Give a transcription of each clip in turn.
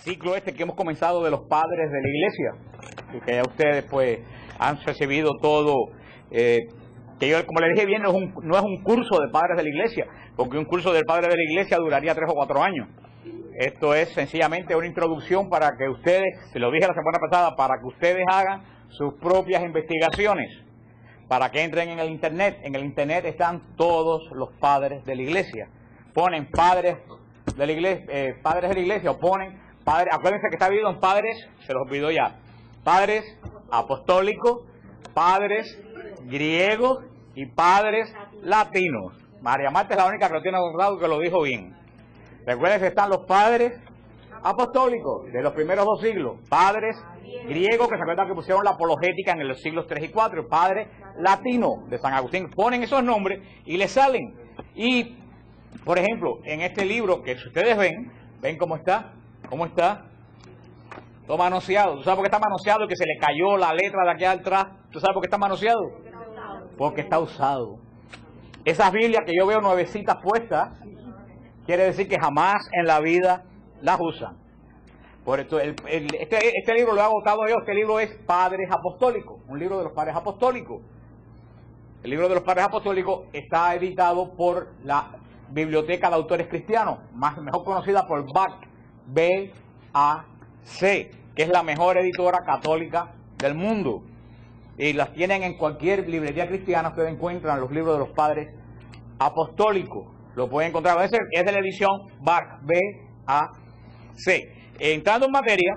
ciclo este que hemos comenzado de los padres de la iglesia, y que ya ustedes pues han recibido todo, que yo, como les dije bien, no es un curso de padres de la iglesia, porque un curso del padre de la iglesia duraría 3 o 4 años. Esto es sencillamente una introducción para que ustedes, se lo dije la semana pasada, para que ustedes hagan sus propias investigaciones, para que entren en el internet. En el internet están todos los padres de la iglesia. Ponen padres de la iglesia, o ponen padres, acuérdense que está dividido en padres, se los olvidó ya, padres apostólicos, padres griegos y padres latinos. María Marta es la única que lo tiene anotado, que lo dijo bien. Recuerden que están los padres apostólicos de los primeros 2 siglos, padres griegos, que se acuerdan que pusieron la apologética en los siglos 3 y 4, padres latinos de San Agustín. Ponen esos nombres y les salen. Y, por ejemplo, en este libro que si ustedes ven cómo está, todo manoseado. ¿Tú sabes por qué está manoseado? Que se le cayó la letra de aquí atrás. ¿Tú sabes por qué está manoseado? Porque está usado. Esas Biblias que yo veo nuevecitas puestas, quiere decir que jamás en la vida las usan. Por esto, este libro lo he agotado yo. Este libro es Padres Apostólicos, un libro de los Padres Apostólicos. El libro de los Padres Apostólicos está editado por la Biblioteca de Autores Cristianos, mejor conocida por BAC, B-A-C, que es la mejor editora católica del mundo. Y las tienen en cualquier librería cristiana. Ustedes encuentran los libros de los Padres Apostólicos. Lo pueden encontrar. Es de la edición BAC, B-A-C. Entrando en materia,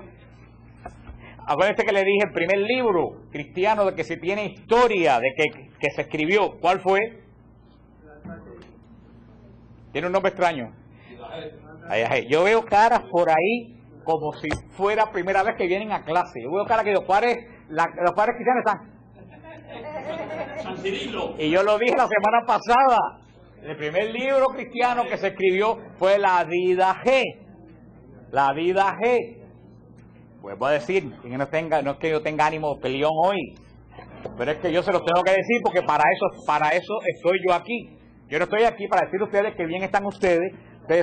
acuérdense que le dije el primer libro cristiano de que se tiene historia de que se escribió. ¿Cuál fue? Tiene un nombre extraño. Yo veo caras por ahí como si fuera primera vez que vienen a clase. Yo veo caras que los padres cristianos están. San Cirilo. Y yo lo dije la semana pasada. El primer libro cristiano que se escribió fue la Didache. La Didache. Pues voy a decir, que no es que yo tenga ánimo peleón hoy, pero es que yo se los tengo que decir porque para eso estoy yo aquí. Yo no estoy aquí para decirle a ustedes que bien están ustedes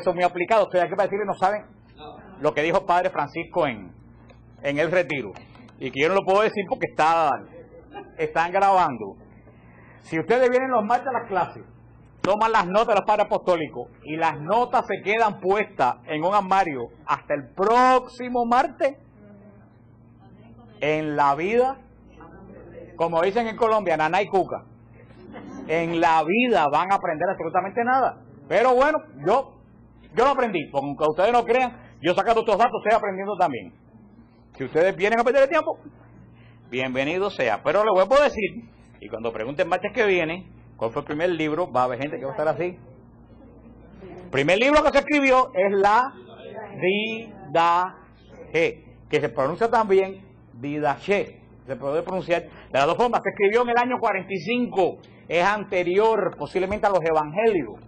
son muy aplicados. Estoy aquí para decirles no saben lo que dijo el Padre Francisco en el retiro. Y que yo no lo puedo decir porque están grabando. Si ustedes vienen los martes a las clases, toman las notas de los Padres Apostólicos y las notas se quedan puestas en un armario hasta el próximo martes, en la vida, como dicen en Colombia, naná y cuca, en la vida van a aprender absolutamente nada. Pero bueno, yo lo aprendí, porque aunque ustedes no crean, yo sacando estos datos estoy aprendiendo también. Si ustedes vienen a perder el tiempo, bienvenido sea. Pero les voy a decir, y cuando pregunten martes que viene cuál fue el primer libro, va a haber gente que va a estar así. El primer libro que se escribió es la Didache, que se pronuncia también Didache. Se puede pronunciar de las dos formas. Se escribió en el año 45, es anterior posiblemente a los evangelios,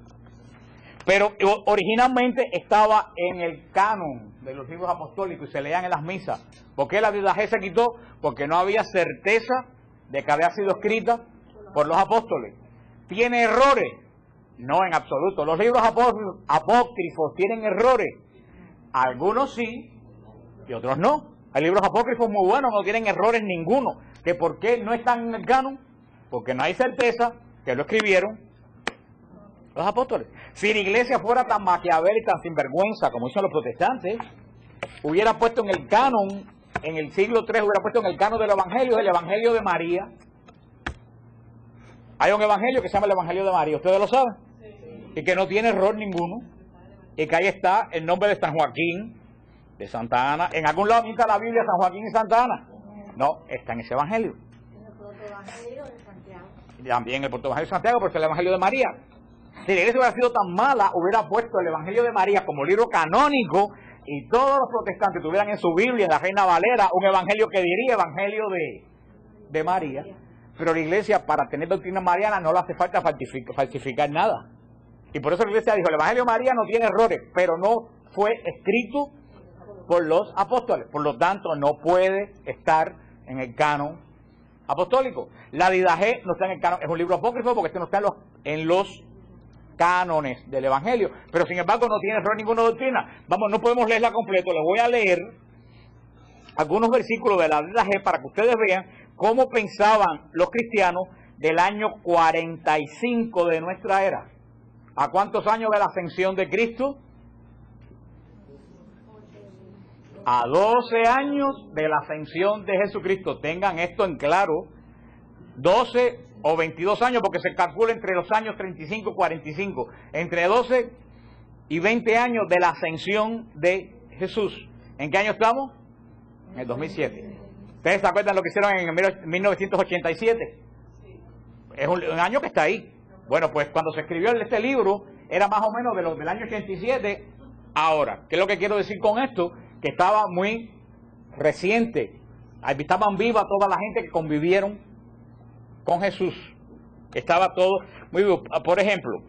pero originalmente estaba en el canon de los libros apostólicos y se leían en las misas. ¿Por qué la Didache se quitó? Porque no había certeza de que había sido escrita por los apóstoles. ¿Tiene errores? No, en absoluto. Los libros apócrifos tienen errores. Algunos sí y otros no. Hay libros apócrifos muy buenos, no tienen errores ninguno. ¿Que por qué no están en el canon? Porque no hay certeza que lo escribieron los apóstoles. Si la iglesia fuera tan maquiavélica, tan sinvergüenza, como dicen los protestantes, hubiera puesto en el canon, en el siglo III, hubiera puesto en el canon del Evangelio, el Evangelio de María. Hay un evangelio que se llama el Evangelio de María, ¿ustedes lo saben? Sí. Y que no tiene error ninguno. Y que ahí está el nombre de San Joaquín, de Santa Ana. En algún lado está la Biblia San Joaquín y Santa Ana. No, está en ese evangelio. En el protoevangelio de Santiago. También el protoevangelio de Santiago, porque es el Evangelio de María. Si la iglesia hubiera sido tan mala, hubiera puesto el Evangelio de María como libro canónico y todos los protestantes tuvieran en su Biblia, en la Reina Valera, un evangelio que diría Evangelio de María. Pero la iglesia, para tener doctrina mariana, no le hace falta falsificar nada. Y por eso la iglesia dijo, el Evangelio de María no tiene errores, pero no fue escrito por los apóstoles. Por lo tanto, no puede estar en el canon apostólico. La Didache no está en el canon, es un libro apócrifo porque este no está en los cánones del Evangelio, pero sin embargo no tiene error ninguna doctrina. Vamos, no podemos leerla completo, le voy a leer algunos versículos de la Biblia G para que ustedes vean cómo pensaban los cristianos del año 45 de nuestra era. ¿A cuántos años de la ascensión de Cristo? A 12 años de la ascensión de Jesucristo. Tengan esto en claro, 12 o 22 años, porque se calcula entre los años 35 y 45, entre 12 y 20 años de la ascensión de Jesús. ¿En qué año estamos? En el 2007. ¿Ustedes se acuerdan lo que hicieron en 1987? Es un año que está ahí. Bueno, pues cuando se escribió este libro, era más o menos de los del año 87 ahora. ¿Qué es lo que quiero decir con esto? Que estaba muy reciente. Ahí estaban vivas toda la gente que convivieron con Jesús. Estaba todo muy vivo. Por ejemplo,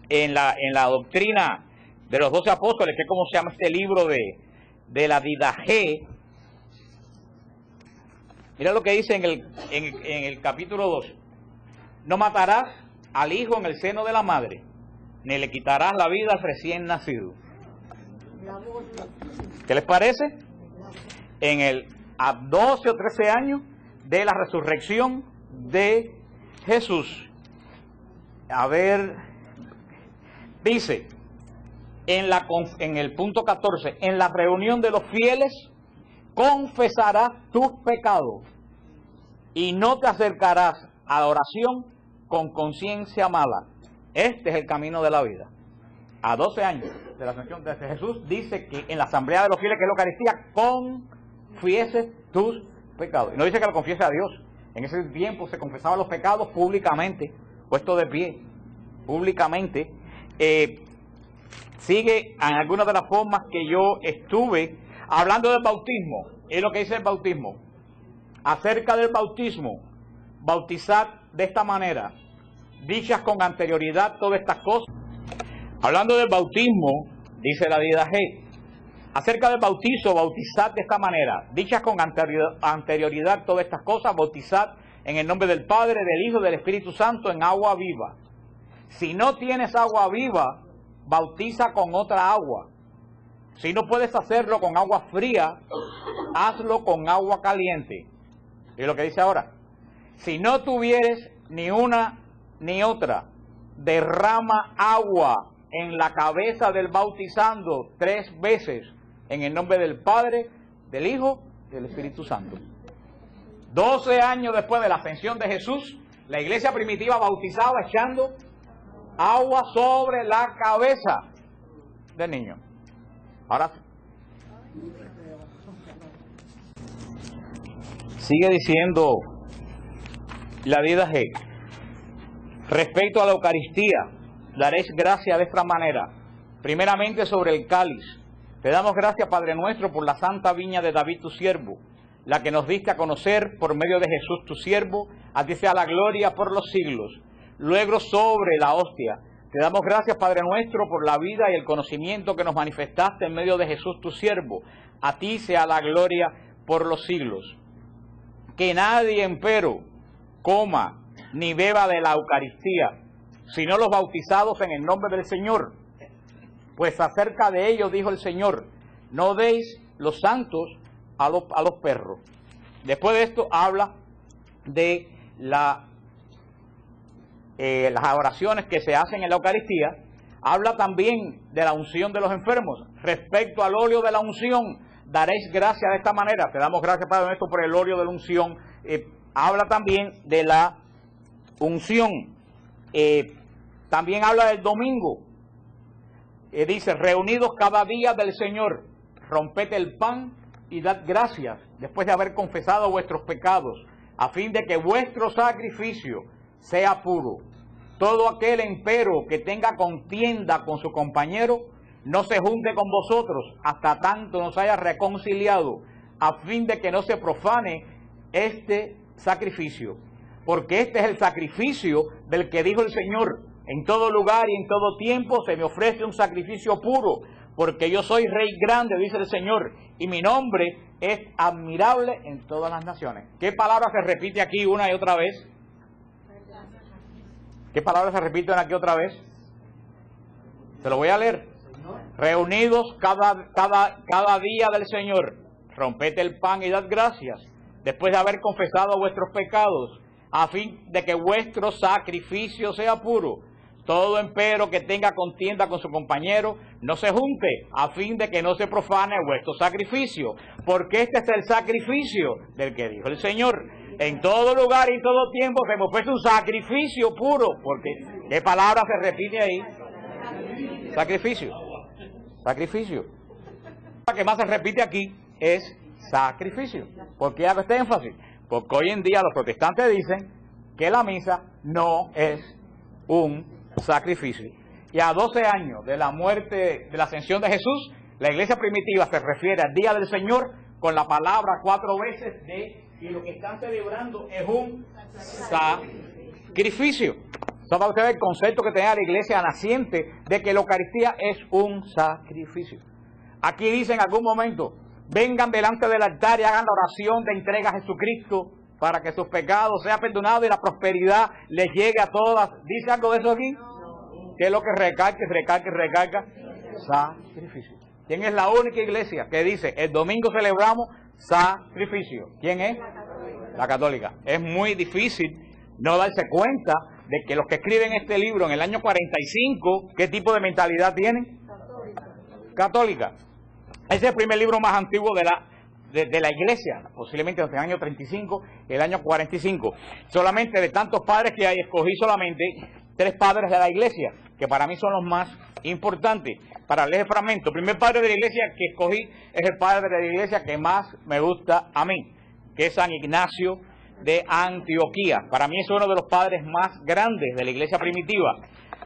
en la doctrina de los 12 apóstoles, que es como se llama este libro de la Didache, mira lo que dice en el capítulo 2. No matarás al hijo en el seno de la madre, ni le quitarás la vida al recién nacido. ¿Qué les parece? A 12 o 13 años de la resurrección de Jesús. A ver, dice en el punto 14, en la reunión de los fieles confesarás tus pecados y no te acercarás a la oración con conciencia mala. Este es el camino de la vida. A 12 años de la ascensión de Jesús, dice que en la asamblea de los fieles, que es la Eucaristía, confieses tus pecados. Y no dice que lo confiese a Dios. En ese tiempo se confesaban los pecados públicamente, puesto de pie, públicamente. Sigue en algunas de las formas que yo estuve hablando del bautismo. Es lo que dice el bautismo. Acerca del bautismo, bautizad de esta manera, dichas con anterioridad todas estas cosas. Hablando del bautismo, dice la Didache, acerca del bautizo, bautizad de esta manera, dichas con anterioridad todas estas cosas, bautizad en el nombre del Padre, del Hijo y del Espíritu Santo en agua viva. Si no tienes agua viva, bautiza con otra agua. Si no puedes hacerlo con agua fría, hazlo con agua caliente. Y lo que dice ahora, si no tuvieres ni una ni otra, derrama agua en la cabeza del bautizando 3 veces en el nombre del Padre, del Hijo y del Espíritu Santo. 12 años después de la ascensión de Jesús, la iglesia primitiva bautizaba echando agua sobre la cabeza del niño. Ahora sigue diciendo la Didache, respecto a la Eucaristía, daréis gracia de esta manera. Primeramente sobre el cáliz. Te damos gracias, Padre nuestro, por la santa viña de David tu siervo, la que nos diste a conocer por medio de Jesús tu siervo, a ti sea la gloria por los siglos. Luego sobre la hostia. Te damos gracias, Padre nuestro, por la vida y el conocimiento que nos manifestaste en medio de Jesús tu siervo. A ti sea la gloria por los siglos. Que nadie, empero, coma ni beba de la Eucaristía, sino los bautizados en el nombre del Señor. Pues acerca de ellos dijo el Señor, no deis los santos a los perros. Después de esto habla de las oraciones que se hacen en la Eucaristía. Habla también de la unción de los enfermos. Respecto al óleo de la unción, daréis gracia de esta manera. Te damos gracias, Padre nuestro, por el óleo de la unción. Habla también de la unción. También habla del domingo. Dice, reunidos cada día del Señor, romped el pan y dad gracias, después de haber confesado vuestros pecados, a fin de que vuestro sacrificio sea puro. Todo aquel empero que tenga contienda con su compañero, no se junte con vosotros hasta tanto nos haya reconciliado, a fin de que no se profane este sacrificio. Porque este es el sacrificio del que dijo el Señor, en todo lugar y en todo tiempo se me ofrece un sacrificio puro, porque yo soy Rey grande, dice el Señor, y mi nombre es admirable en todas las naciones. ¿Qué palabra se repite aquí una y otra vez? ¿Qué palabras se repiten aquí otra vez? Se lo voy a leer. Reunidos cada día del Señor, romped el pan y dad gracias, después de haber confesado vuestros pecados, a fin de que vuestro sacrificio sea puro. Todo empero que tenga contienda con su compañero, no se junte, a fin de que no se profane vuestro sacrificio, porque este es el sacrificio del que dijo el Señor. En todo lugar y en todo tiempo se hemos puesto un sacrificio puro, porque ¿qué palabra se repite ahí? Sacrificio. Sacrificio. La que más se repite aquí es sacrificio. ¿Por qué hago este énfasis? Porque hoy en día los protestantes dicen que la misa no es un sacrificio. Y a 12 años de la muerte, de la ascensión de Jesús, la iglesia primitiva se refiere al día del Señor con la palabra 4 veces y lo que están celebrando es un sacrificio. ¿Sabe usted el concepto que tenía la iglesia naciente de que la Eucaristía es un sacrificio? Aquí dice en algún momento, vengan delante del altar y hagan la oración de entrega a Jesucristo para que sus pecados sean perdonados y la prosperidad les llegue a todas. ¿Dice algo de eso aquí? ¿Qué es lo que recalca? Sacrificio. ¿Quién es la única iglesia que dice, el domingo celebramos sacrificio? ¿Quién es? La católica. Es muy difícil no darse cuenta de que los que escriben este libro en el año 45, ¿qué tipo de mentalidad tienen? Católica. Ese es el primer libro más antiguo de la iglesia, posiblemente entre el año 35 y el año 45. Solamente de tantos padres que hay, escogí solamente 3 padres de la iglesia, que para mí son los más importantes. Para leer el fragmento, el primer padre de la iglesia que escogí es el padre de la iglesia que más me gusta a mí, que es San Ignacio de Antioquía. Para mí es uno de los padres más grandes de la iglesia primitiva.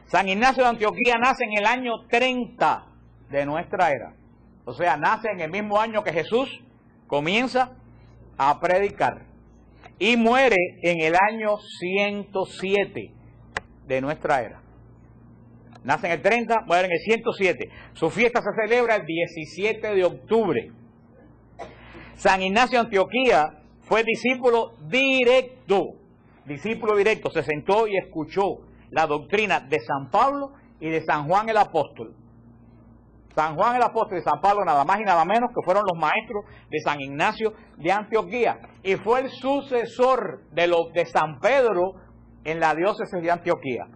San Ignacio de Antioquía nace en el año 30 de nuestra era. O sea, nace en el mismo año que Jesús comienza a predicar. Y muere en el año 107 de nuestra era. Nace en el 30, muere en el 107. Su fiesta se celebra el 17 de octubre. San Ignacio de Antioquía fue discípulo directo, se sentó y escuchó la doctrina de San Pablo y de San Juan el Apóstol. San Juan el Apóstol y San Pablo nada más y nada menos que fueron los maestros de San Ignacio de Antioquía y fue el sucesor de San Pedro en la diócesis de Antioquía.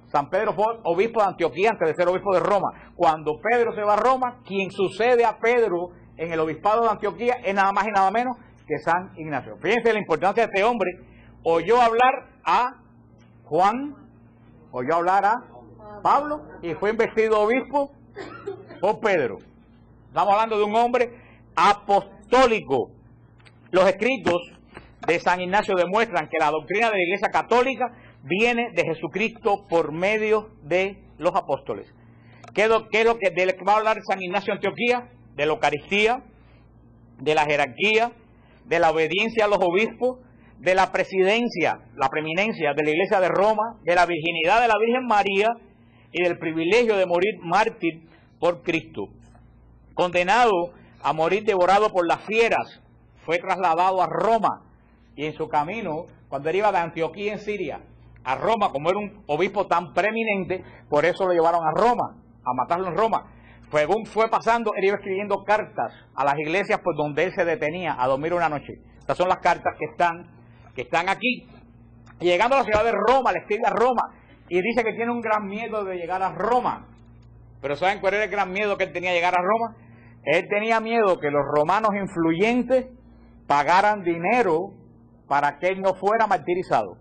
San Pedro fue obispo de Antioquía antes de ser obispo de Roma. Cuando Pedro se va a Roma, quien sucede a Pedro en el obispado de Antioquía es nada más y nada menos que San Ignacio. Fíjense la importancia de este hombre. Oyó hablar a Juan, oyó hablar a Pablo y fue investido obispo por Pedro. Estamos hablando de un hombre apostólico. Los escritos de San Ignacio demuestran que la doctrina de la Iglesia Católica viene de Jesucristo por medio de los apóstoles. ¿Qué es lo que de lo que va a hablar San Ignacio de Antioquía? De la Eucaristía, de la jerarquía, de la obediencia a los obispos, de la presidencia, la preeminencia de la Iglesia de Roma, de la virginidad de la Virgen María y del privilegio de morir mártir por Cristo. Condenado a morir devorado por las fieras, fue trasladado a Roma y en su camino, cuando él iba de Antioquía en Siria a Roma, como era un obispo tan preeminente, por eso lo llevaron a Roma, a matarlo en Roma. Según fue pasando, él iba escribiendo cartas a las iglesias por donde él se detenía a dormir una noche. Estas son las cartas que están aquí. Y llegando a la ciudad de Roma, le escribe a Roma y dice que tiene un gran miedo de llegar a Roma. Pero ¿saben cuál era el gran miedo que él tenía de llegar a Roma? Él tenía miedo que los romanos influyentes pagaran dinero para que él no fuera martirizado.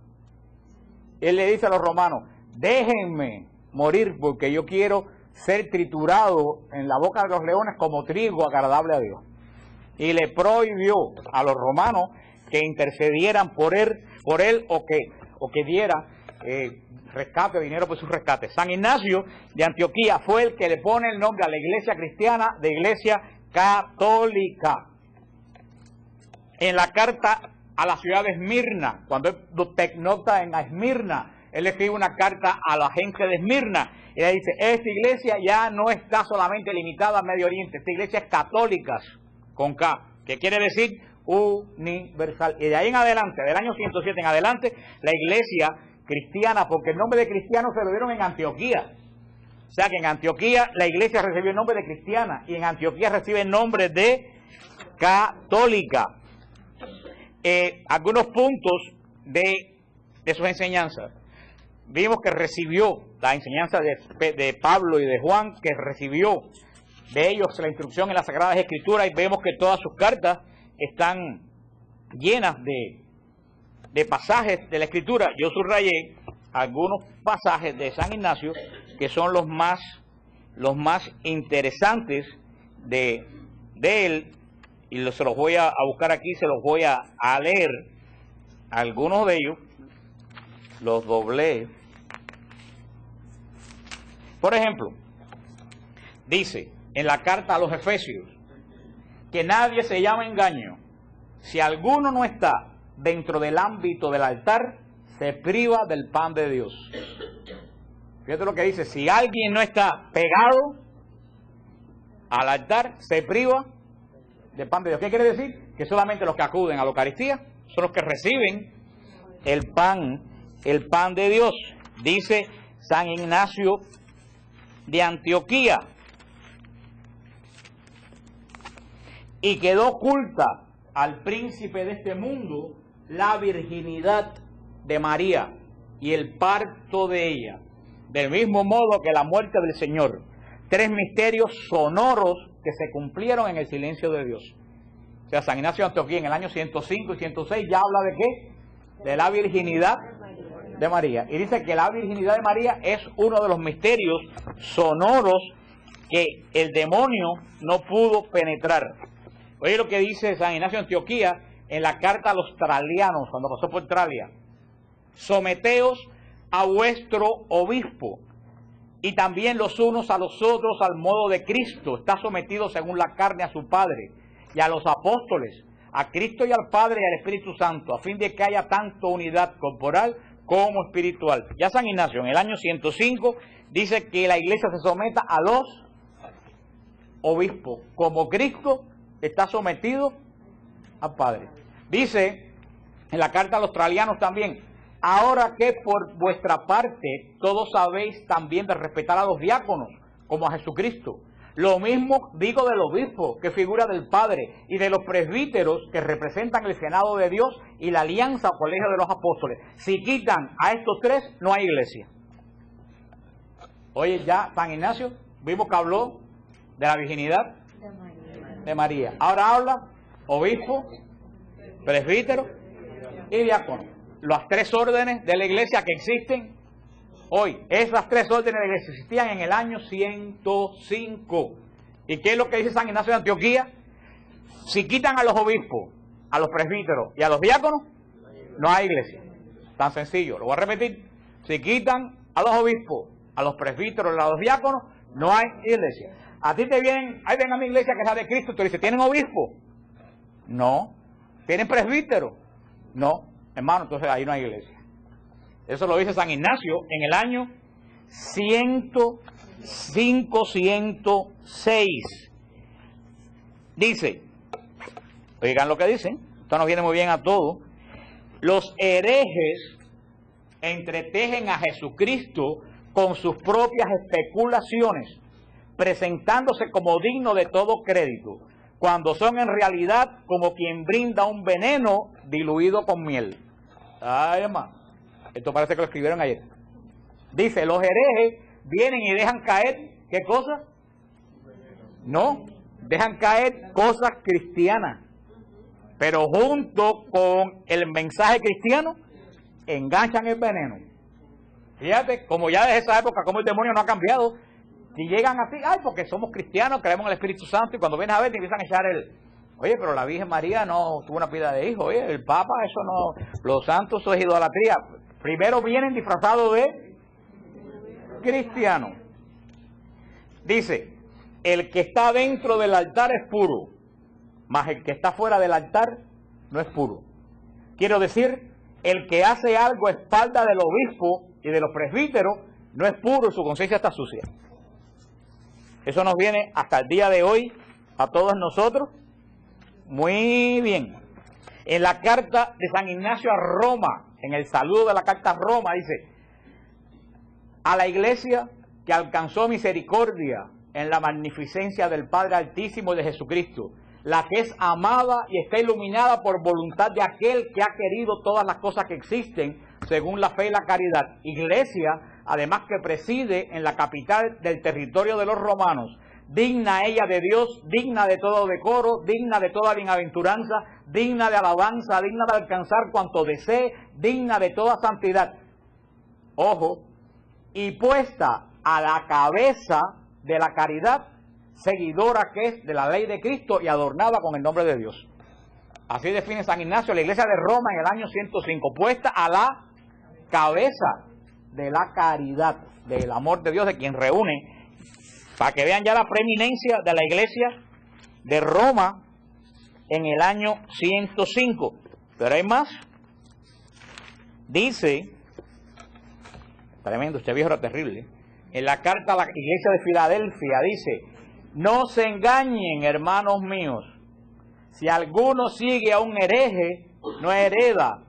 Él le dice a los romanos, déjenme morir porque yo quiero ser triturado en la boca de los leones como trigo agradable a Dios. Y le prohibió a los romanos que intercedieran por él o que diera rescate, dinero por su rescate. San Ignacio de Antioquía fue el que le pone el nombre a la iglesia cristiana de Iglesia Católica. En la carta a la ciudad de Esmirna, cuando él pernocta en Esmirna, él escribe una carta a la gente de Esmirna y le dice, esta iglesia ya no está solamente limitada al Medio Oriente, esta iglesia es católica, con K, que quiere decir universal. Y de ahí en adelante, del año 107 en adelante, la iglesia cristiana, porque el nombre de cristiano se lo dieron en Antioquía. O sea que en Antioquía la iglesia recibió el nombre de cristiana y en Antioquía recibe el nombre de católica. Algunos puntos de sus enseñanzas. Vimos que recibió la enseñanza de Pablo y de Juan, que recibió de ellos la instrucción en las Sagradas Escrituras, y vemos que todas sus cartas están llenas de pasajes de la Escritura. Yo subrayé algunos pasajes de San Ignacio que son los más interesantes de él, y se los voy a buscar aquí, se los voy a leer. Algunos de ellos los doblé. Por ejemplo, dice en la carta a los Efesios que nadie se llama engaño. Si alguno no está dentro del ámbito del altar, se priva del pan de Dios. Fíjate lo que dice: si alguien no está pegado al altar, se priva del pan de Dios. ¿Qué quiere decir? Que solamente los que acuden a la Eucaristía son los que reciben el pan de Dios. Dice San Ignacio de Antioquía: y quedó oculta al príncipe de este mundo la virginidad de María y el parto de ella, del mismo modo que la muerte del Señor. 3 misterios sonoros que se cumplieron en el silencio de Dios. O sea, San Ignacio de Antioquía en el año 105 y 106 ya habla de ¿qué? De la virginidad de María. Y dice que la virginidad de María es uno de los misterios sonoros que el demonio no pudo penetrar. Oye lo que dice San Ignacio de Antioquía en la carta a los tralianos, cuando pasó por Tralia: someteos a vuestro obispo, y también los unos a los otros al modo de Cristo está sometido según la carne a su Padre, y a los apóstoles, a Cristo y al Padre y al Espíritu Santo, a fin de que haya tanto unidad corporal como espiritual. Ya San Ignacio en el año 105 dice que la iglesia se someta a los obispos, como Cristo está sometido al Padre. Dice en la carta a los tralianos también: ahora que por vuestra parte todos sabéis también de respetar a los diáconos como a Jesucristo, lo mismo digo del obispo, que figura del Padre, y de los presbíteros, que representan el Senado de Dios y la alianza o colegio de los apóstoles. Si quitan a estos 3, no hay iglesia. Oye, ya San Ignacio, vimos que habló de la virginidad de María. Ahora habla obispo, presbítero y diácono. Las 3 órdenes de la iglesia que existen hoy. Esas 3 órdenes de la iglesia existían en el año 105. ¿Y qué es lo que dice San Ignacio de Antioquía? Si quitan a los obispos, a los presbíteros y a los diáconos, no hay iglesia. Tan sencillo, lo voy a repetir. Si quitan a los obispos, a los presbíteros y a los diáconos, no hay iglesia. A ti te vienen, ahí ven a mi iglesia que es la de Cristo, tú dices, ¿tienen obispo? No. ¿Tienen presbítero? No. Hermano, entonces ahí no hay iglesia. Eso lo dice San Ignacio en el año 105-106. Dice, oigan lo que dicen, esto nos viene muy bien a todos: los herejes entretejen a Jesucristo con sus propias especulaciones, presentándose como digno de todo crédito, cuando son en realidad como quien brinda un veneno diluido con miel. Ay, hermano, esto parece que lo escribieron ayer. Dice, los herejes vienen y dejan caer, ¿qué cosa? No, dejan caer cosas cristianas, pero junto con el mensaje cristiano, enganchan el veneno. Fíjate, como ya desde esa época, como el demonio no ha cambiado. Si llegan así, ay, porque somos cristianos, creemos en el Espíritu Santo, y cuando vienes a ver te empiezan a echar oye, pero la Virgen María no tuvo una pila de hijos, oye, el Papa, eso no, los santos, eso es idolatría. Primero vienen disfrazados de cristianos. Dice, el que está dentro del altar es puro, mas el que está fuera del altar no es puro. Quiero decir, el que hace algo a espalda del obispo y de los presbíteros no es puro, su conciencia está sucia. Eso nos viene hasta el día de hoy a todos nosotros muy bien. En la carta de San Ignacio a Roma, en el saludo de la carta a Roma, dice: a la iglesia que alcanzó misericordia en la magnificencia del Padre Altísimo y de Jesucristo, la que es amada y está iluminada por voluntad de aquel que ha querido todas las cosas que existen según la fe y la caridad. Iglesia, además, que preside en la capital del territorio de los romanos, digna ella de Dios, digna de todo decoro, digna de toda bienaventuranza, digna de alabanza, digna de alcanzar cuanto desee, digna de toda santidad. Ojo, y puesta a la cabeza de la caridad, seguidora que es de la ley de Cristo y adornada con el nombre de Dios. Así define San Ignacio la iglesia de Roma en el año 105, puesta a la cabeza de la caridad, del amor de Dios, de quien reúne, para que vean ya la preeminencia de la iglesia de Roma en el año 105. Pero hay más. Dice, tremendo, este viejo era terrible, en la carta a la iglesia de Filadelfia dice: no se engañen, hermanos míos, si alguno sigue a un hereje, no hereda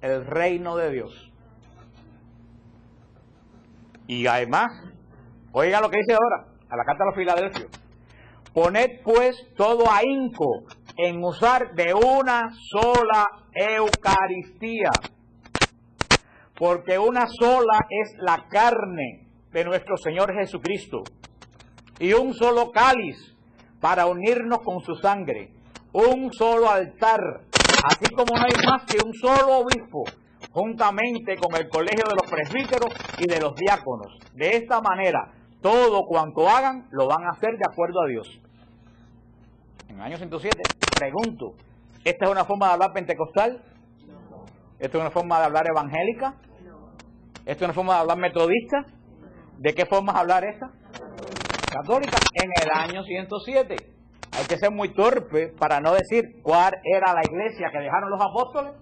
el reino de Dios. Y además, oigan lo que dice ahora, a la carta a los Filadelfios: poned pues todo ahínco en usar de una sola Eucaristía, porque una sola es la carne de nuestro Señor Jesucristo, y un solo cáliz para unirnos con su sangre, un solo altar, así como no hay más que un solo obispo, juntamente con el colegio de los presbíteros y de los diáconos. De esta manera, todo cuanto hagan, lo van a hacer de acuerdo a Dios. En el año 107, pregunto, ¿esta es una forma de hablar pentecostal? ¿Esta es una forma de hablar evangélica? ¿Esta es una forma de hablar metodista? ¿De qué forma es hablar esta? Católica, en el año 107. Hay que ser muy torpe para no decir cuál era la iglesia que dejaron los apóstoles.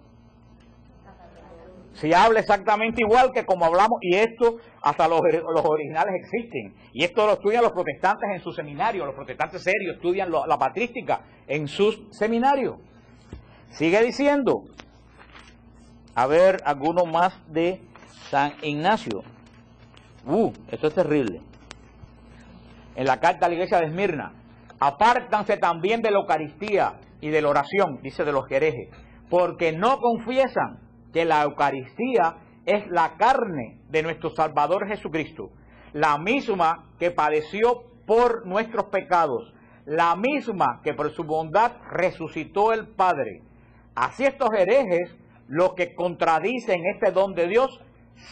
Si habla exactamente igual que como hablamos, y esto hasta los originales existen, y esto lo estudian los protestantes en su seminario, los protestantes serios estudian la patrística en sus seminarios. Sigue diciendo, a ver, alguno más de San Ignacio. Esto es terrible. En la carta a la iglesia de Esmirna: apártanse también de la Eucaristía y de la oración, dice, de los herejes, porque no confiesan que la Eucaristía es la carne de nuestro Salvador Jesucristo, la misma que padeció por nuestros pecados, la misma que por su bondad resucitó el Padre. Así estos herejes, los que contradicen este don de Dios,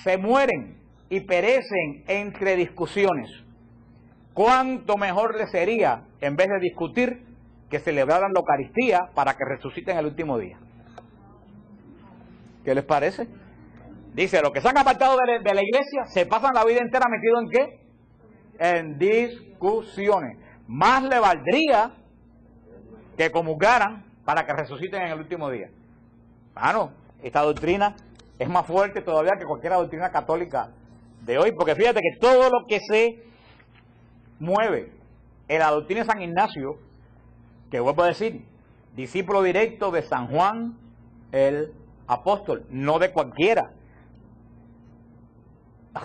se mueren y perecen entre discusiones. ¿Cuánto mejor les sería, en vez de discutir, que celebraran la Eucaristía para que resuciten el último día? ¿Qué les parece? Dice, los que se han apartado de la iglesia se pasan la vida entera metidos ¿en qué? En discusiones. Más le valdría que comulgaran para que resuciten en el último día. Bueno, esta doctrina es más fuerte todavía que cualquier doctrina católica de hoy, porque fíjate que todo lo que se mueve en la doctrina de San Ignacio, que vuelvo a decir, discípulo directo de San Juan el apóstol, no de cualquiera.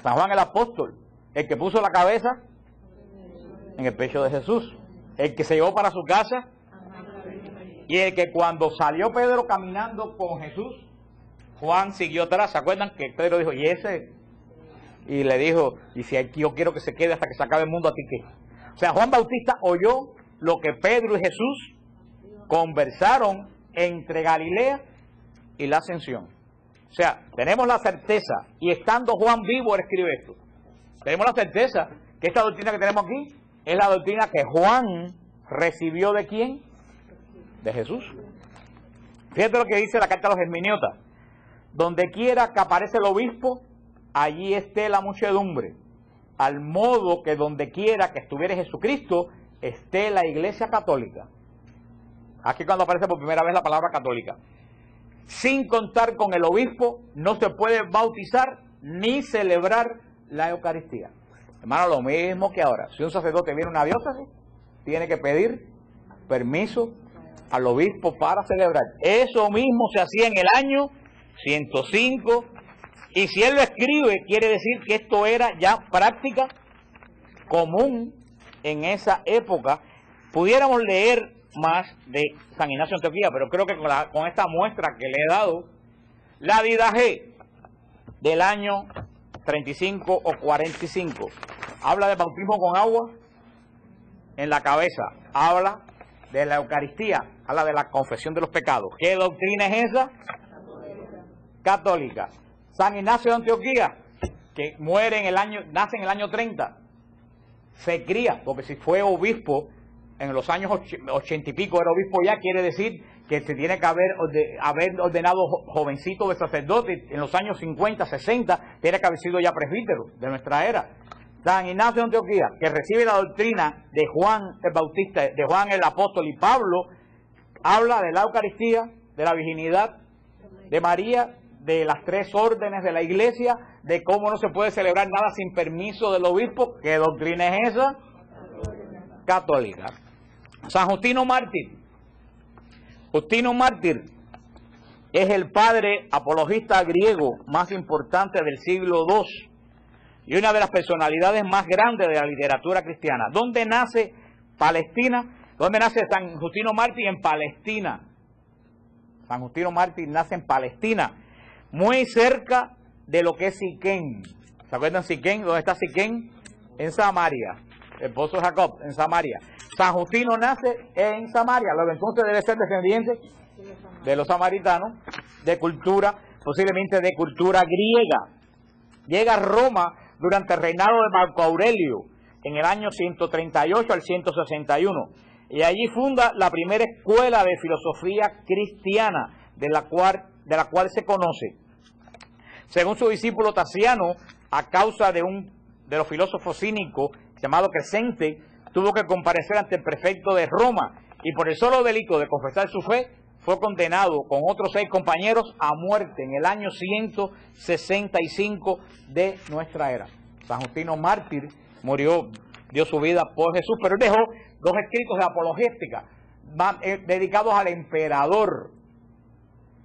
San Juan el apóstol, el que puso la cabeza en el pecho de Jesús, el que se llevó para su casa, y el que cuando salió Pedro caminando con Jesús, Juan siguió atrás. ¿Se acuerdan que Pedro dijo, y ese? Y le dijo, dice, yo quiero que se quede hasta que se acabe el mundo, ¿a ti qué? O sea, Juan Bautista oyó lo que Pedro y Jesús conversaron entre Galilea y la Ascensión. O sea, tenemos la certeza, y estando Juan vivo, él escribe esto. Tenemos la certeza que esta doctrina que tenemos aquí es la doctrina que Juan recibió ¿de quién? De Jesús. Fíjate lo que dice la carta a los Hermeniotas: donde quiera que aparece el obispo, allí esté la muchedumbre, al modo que donde quiera que estuviere Jesucristo, esté la iglesia católica. Aquí cuando aparece por primera vez la palabra católica. Sin contar con el obispo, no se puede bautizar ni celebrar la Eucaristía. Hermano, lo mismo que ahora. Si un sacerdote viene a una diócesis, tiene que pedir permiso al obispo para celebrar. Eso mismo se hacía en el año 105, y si él lo escribe, quiere decir que esto era ya práctica común en esa época. Pudiéramos leer más de San Ignacio de Antioquía, pero creo que con esta muestra que le he dado, la Didache del año 35 o 45 habla de bautismo con agua en la cabeza, habla de la Eucaristía, habla de la confesión de los pecados. ¿Qué doctrina es esa? Católica. San Ignacio de Antioquía, que nace en el año 30, se cría, porque si fue obispo en los años 80 y pico, era obispo ya, quiere decir que se tiene que haber ordenado jovencito de sacerdote en los años 50, 60, tiene que haber sido ya presbítero de nuestra era. San Ignacio de Antioquía, que recibe la doctrina de Juan el Bautista, de Juan el Apóstol y Pablo, habla de la Eucaristía, de la virginidad de María, de las 3 órdenes de la Iglesia, de cómo no se puede celebrar nada sin permiso del obispo. ¿Qué doctrina es esa? Católica. San Justino Mártir. Justino Mártir es el padre apologista griego más importante del siglo II y una de las personalidades más grandes de la literatura cristiana. ¿Dónde nace Palestina? ¿Dónde nace San Justino Mártir? En Palestina. San Justino Mártir nace en Palestina, muy cerca de lo que es Siquén. ¿Se acuerdan Siquén? ¿Dónde está Siquén? En Samaria. El pozo de Jacob, en Samaria. San Justino nace en Samaria, luego entonces debe ser descendiente de los samaritanos, de cultura, posiblemente de cultura griega. Llega a Roma durante el reinado de Marco Aurelio, en el año 138 al 161, y allí funda la primera escuela de filosofía cristiana, de la cual se conoce. Según su discípulo Tasiano, a causa de los filósofos cínicos llamado Crescente, tuvo que comparecer ante el prefecto de Roma y por el solo delito de confesar su fe fue condenado con otros 6 compañeros a muerte en el año 165 de nuestra era. San Justino Mártir murió, dio su vida por Jesús, pero él dejó 2 escritos de apologética dedicados al emperador,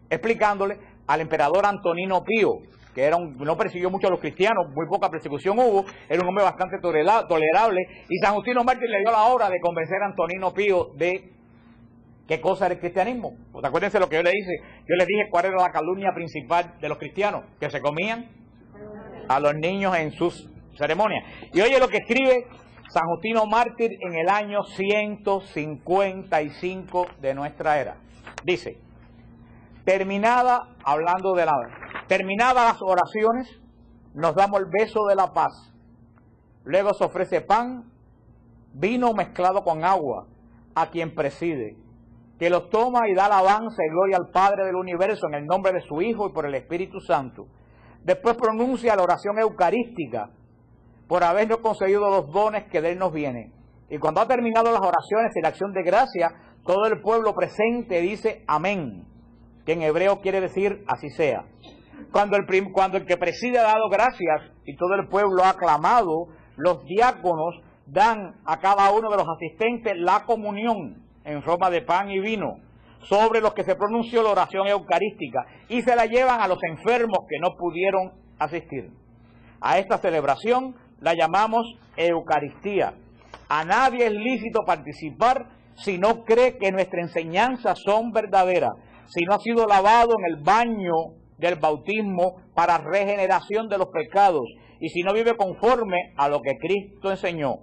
explicándole al emperador Antonino Pío, que no persiguió mucho a los cristianos, muy poca persecución hubo, era un hombre bastante tolerable, y San Justino Mártir le dio la obra de convencer a Antonino Pío de qué cosa era el cristianismo. Pues acuérdense lo que yo les dije cuál era la calumnia principal de los cristianos, que se comían a los niños en sus ceremonias. Y oye lo que escribe San Justino Mártir en el año 155 de nuestra era. Dice: terminadas las oraciones, nos damos el beso de la paz. Luego se ofrece pan, vino mezclado con agua, a quien preside, que los toma y da alabanza y gloria al Padre del universo en el nombre de su Hijo y por el Espíritu Santo. Después pronuncia la oración eucarística, por habernos concedido los dones que de Él nos vienen. Y cuando ha terminado las oraciones y la acción de gracia, todo el pueblo presente dice amén, que en hebreo quiere decir así sea. Cuando el que preside ha dado gracias y todo el pueblo ha aclamado, los diáconos dan a cada uno de los asistentes la comunión en forma de pan y vino, sobre los que se pronunció la oración eucarística, y se la llevan a los enfermos que no pudieron asistir. A esta celebración la llamamos Eucaristía. A nadie es lícito participar si no cree que nuestras enseñanzas son verdaderas, si no ha sido lavado en el baño del bautismo para regeneración de los pecados, y si no vive conforme a lo que Cristo enseñó,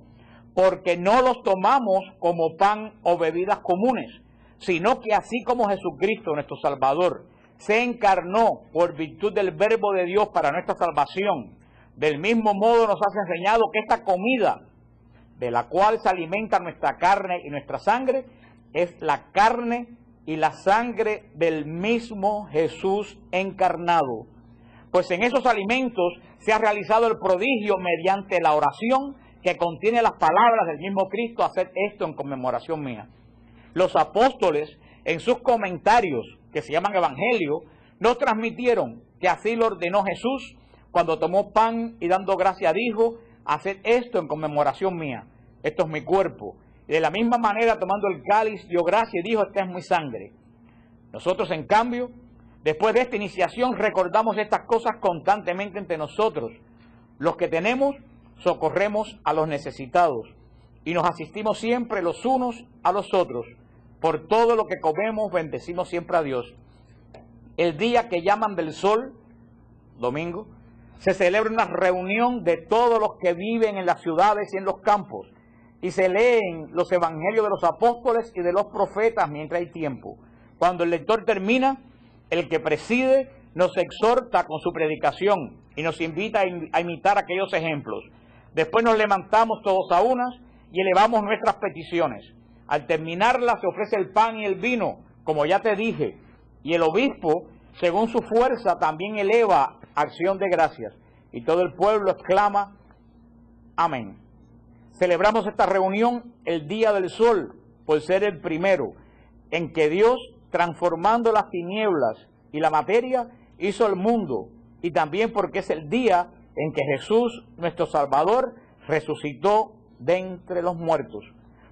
porque no los tomamos como pan o bebidas comunes, sino que así como Jesucristo, nuestro Salvador, se encarnó por virtud del Verbo de Dios para nuestra salvación, del mismo modo nos has enseñado que esta comida, de la cual se alimenta nuestra carne y nuestra sangre, es la carne y la sangre del mismo Jesús encarnado. Pues en esos alimentos se ha realizado el prodigio mediante la oración que contiene las palabras del mismo Cristo: haced esto en conmemoración mía. Los apóstoles, en sus comentarios, que se llaman Evangelio, nos transmitieron que así lo ordenó Jesús cuando tomó pan y dando gracia dijo: haced esto en conmemoración mía, esto es mi cuerpo. Y de la misma manera, tomando el cáliz, dio gracia y dijo: esta es mi sangre. Nosotros, en cambio, después de esta iniciación, recordamos estas cosas constantemente entre nosotros. Los que tenemos socorremos a los necesitados y nos asistimos siempre los unos a los otros. Por todo lo que comemos, bendecimos siempre a Dios. El día que llaman del sol, domingo, se celebra una reunión de todos los que viven en las ciudades y en los campos, y se leen los evangelios de los apóstoles y de los profetas mientras hay tiempo. Cuando el lector termina, el que preside nos exhorta con su predicación y nos invita a imitar aquellos ejemplos. Después nos levantamos todos a unas y elevamos nuestras peticiones. Al terminarlas se ofrece el pan y el vino, como ya te dije, y el obispo, según su fuerza, también eleva acción de gracias. Y todo el pueblo exclama, amén. Celebramos esta reunión el día del sol, por ser el primero, en que Dios, transformando las tinieblas y la materia, hizo el mundo, y también porque es el día en que Jesús, nuestro Salvador, resucitó de entre los muertos.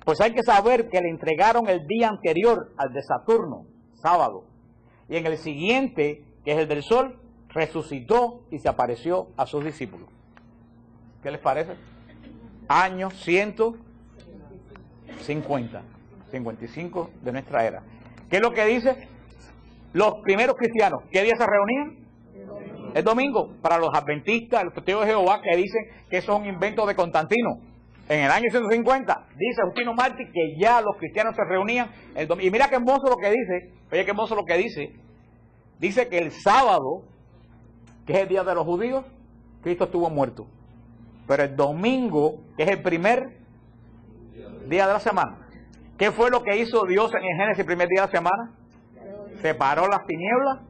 Pues hay que saber que le entregaron el día anterior al de Saturno, sábado, y en el siguiente, que es el del sol, resucitó y se apareció a sus discípulos. ¿Qué les parece? Año 150, 55 de nuestra era. ¿Qué es lo que dice? Los primeros cristianos, ¿qué día se reunían? El domingo. Para los adventistas, los testigos de Jehová, que dicen que eso es un invento de Constantino. En el año 150, dice Justino Mártir que ya los cristianos se reunían el domingo. Y mira qué hermoso lo que dice, oye qué hermoso lo que dice. Dice que el sábado, que es el día de los judíos, Cristo estuvo muerto. Pero el domingo, que es el primer día de la semana, ¿qué fue lo que hizo Dios en el Génesis, el primer día de la semana? Separó las tinieblas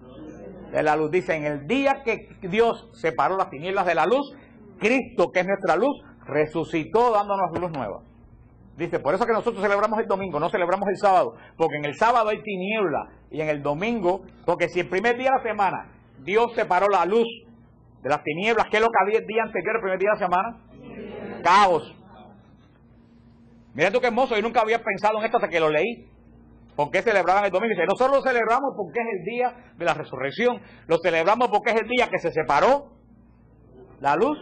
de la luz. Dice, en el día que Dios separó las tinieblas de la luz, Cristo, que es nuestra luz, resucitó dándonos luz nueva. Dice, por eso que nosotros celebramos el domingo, no celebramos el sábado, porque en el sábado hay tiniebla, y en el domingo, porque si el primer día de la semana Dios separó la luz de las tinieblas, ¿qué es lo que había el día anterior, el primer día de la semana? Caos. Mira tú qué hermoso, yo nunca había pensado en esto hasta que lo leí. ¿Por qué celebraban el domingo? Dice, nosotros lo celebramos porque es el día de la resurrección, lo celebramos porque es el día que se separó la luz.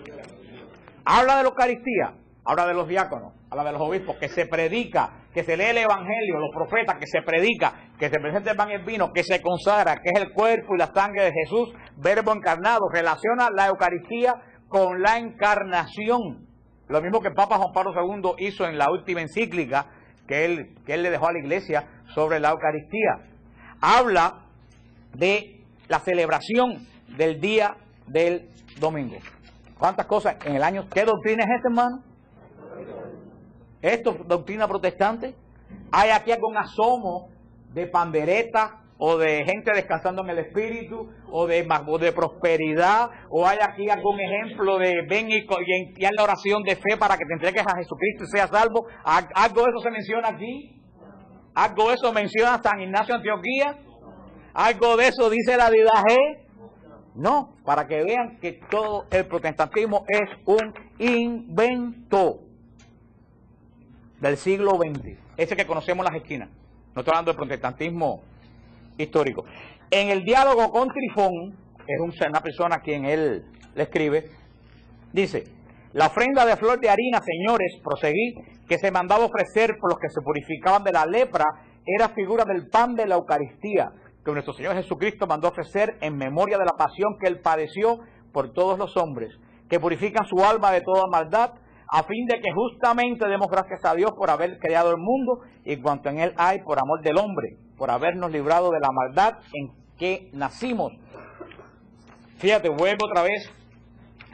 Habla de la Eucaristía, habla de los diáconos, habla de los obispos, que se predica, que se lee el Evangelio, los profetas, que se predica, que se presenta el pan y el vino, que se consagra, que es el cuerpo y la sangre de Jesús, verbo encarnado. Relaciona la Eucaristía con la encarnación. Lo mismo que el Papa Juan Pablo II hizo en la última encíclica que él le dejó a la Iglesia sobre la Eucaristía. Habla de la celebración del día del domingo. ¿Cuántas cosas en el año? ¿Qué doctrina es esta, hermano? ¿Esto es doctrina protestante? ¿Hay aquí algún asomo de pandereta o de gente descansando en el espíritu o de prosperidad? ¿O hay aquí algún ejemplo de ven y haz la oración de fe para que te entregues a Jesucristo y seas salvo? ¿Algo de eso se menciona aquí? ¿Algo de eso menciona San Ignacio de Antioquía? ¿Algo de eso dice la Didache? No, para que vean que todo el protestantismo es un invento del siglo XX, ese que conocemos en las esquinas. No estoy hablando del protestantismo histórico. En el diálogo con Trifón, es una persona a quien él le escribe, dice, la ofrenda de flor de harina, señores, proseguí, que se mandaba ofrecer por los que se purificaban de la lepra, era figura del pan de la Eucaristía, que nuestro Señor Jesucristo mandó ofrecer en memoria de la pasión que Él padeció por todos los hombres, que purifican su alma de toda maldad, a fin de que justamente demos gracias a Dios por haber creado el mundo y cuanto en Él hay por amor del hombre, por habernos librado de la maldad en que nacimos. Fíjate, vuelvo otra vez,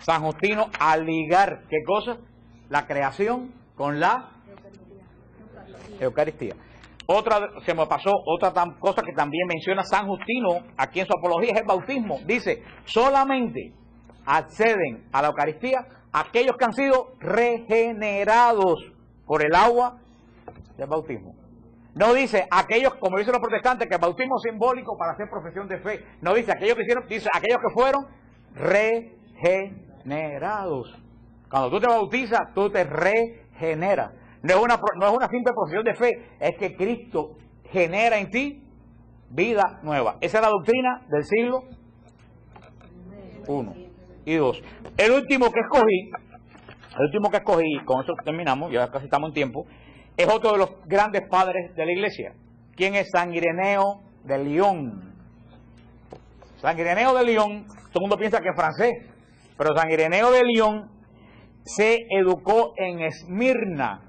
San Justino, a ligar, ¿qué cosa? La creación con la Eucaristía. Otra, se me pasó, otra cosa que también menciona San Justino aquí en su apología es el bautismo. Dice, solamente acceden a la Eucaristía aquellos que han sido regenerados por el agua del bautismo. No dice aquellos, como dicen los protestantes, que el bautismo es simbólico para hacer profesión de fe. No dice aquellos que hicieron, dice aquellos que fueron regenerados. Cuando tú te bautizas, tú te regeneras. No es una simple profesión de fe, es que Cristo genera en ti vida nueva. Esa es la doctrina del siglo I y II. El último que escogí El último que escogí, con eso terminamos, ya casi estamos en tiempo, es otro de los grandes padres de la iglesia. ¿Quién es San Ireneo de Lyon? San Ireneo de Lyon, todo el mundo piensa que es francés, pero San Ireneo de Lyon se educó en Esmirna,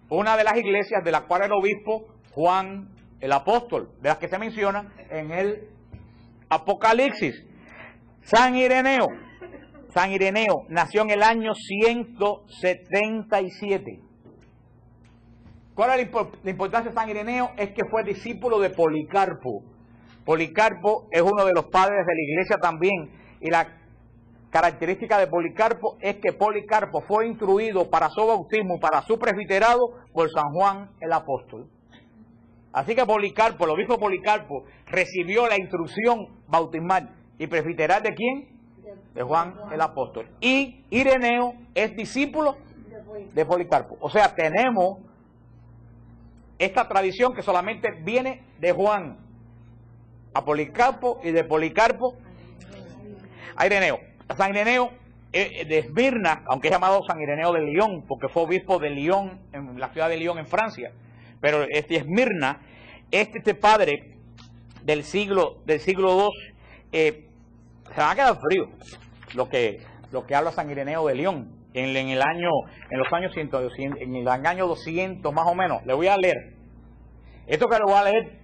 una de las iglesias de la cual era obispo Juan el Apóstol, de las que se menciona en el Apocalipsis. San Ireneo nació en el año 177. ¿Cuál es la importancia de San Ireneo? Es que fue discípulo de Policarpo. Policarpo es uno de los padres de la iglesia también, y la característica de Policarpo es que Policarpo fue instruido para su bautismo, para su presbiterado, por San Juan el Apóstol. Así que Policarpo, el obispo Policarpo, recibió la instrucción bautismal y presbiteral ¿de quién? De Juan el Apóstol. Y Ireneo es discípulo de Policarpo. O sea, tenemos esta tradición que solamente viene de Juan a Policarpo y de Policarpo a Ireneo. San Ireneo de Esmirna, aunque es llamado San Ireneo de Lyon, porque fue obispo de Lyon, en la ciudad de Lyon, en Francia, pero Esmirna, este padre del siglo II, se va a quedar frío lo que habla San Ireneo de Lyon en el año 200 más o menos. Le voy a leer. Esto que le voy a leer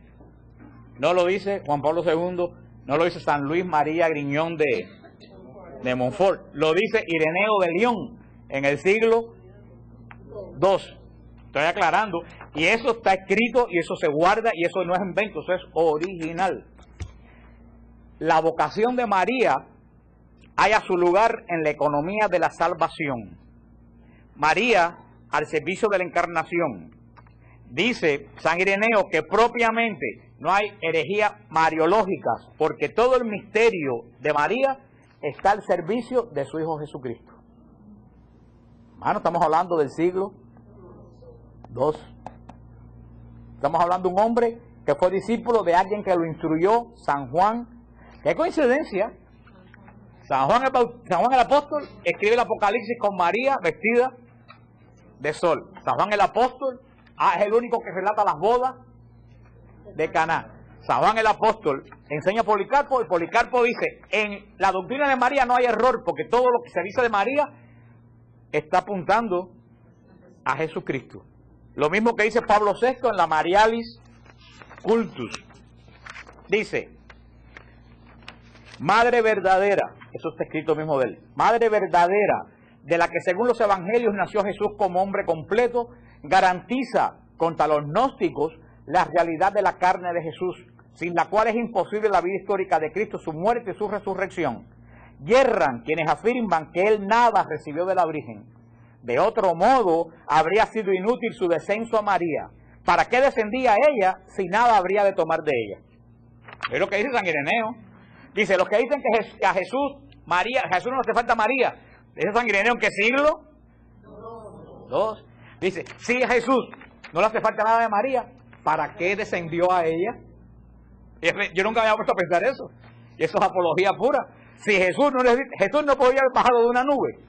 no lo dice Juan Pablo II, no lo dice San Luis María Griñón de Montfort, lo dice Ireneo de Lyon en el siglo II. Estoy aclarando, y eso está escrito y eso se guarda y eso no es invento, eso es original. La vocación de María halla su lugar en la economía de la salvación. María al servicio de la encarnación. Dice San Ireneo que propiamente no hay herejías mariológicas, porque todo el misterio de María está al servicio de su Hijo Jesucristo. Hermano, estamos hablando del siglo II. Estamos hablando de un hombre que fue discípulo de alguien que lo instruyó, San Juan. ¡Qué coincidencia! San Juan el Apóstol escribe el Apocalipsis con María vestida de sol. San Juan el Apóstol es el único que relata las bodas de Caná. San Juan el Apóstol enseña a Policarpo y Policarpo dice, en la doctrina de María no hay error, porque todo lo que se dice de María está apuntando a Jesucristo. Lo mismo que dice Pablo VI en la Marialis Cultus. Dice, madre verdadera, eso está escrito mismo de él, madre verdadera, de la que según los evangelios nació Jesús como hombre completo, garantiza contra los gnósticos la realidad de la carne de Jesús, sin la cual es imposible la vida histórica de Cristo, su muerte y su resurrección. Yerran quienes afirman que él nada recibió de la Virgen. De otro modo, habría sido inútil su descenso a María. ¿Para qué descendía ella si nada habría de tomar de ella? Es lo que dice San Ireneo. Dice, los que dicen que a Jesús no le hace falta María. ¿Dice San Ireneo en qué siglo? II. Dice, si a Jesús no le hace falta nada de María, ¿para qué descendió a ella? Yo nunca me había puesto a pensar eso. Y eso es apología pura. Si Jesús no podía haber bajado de una nube.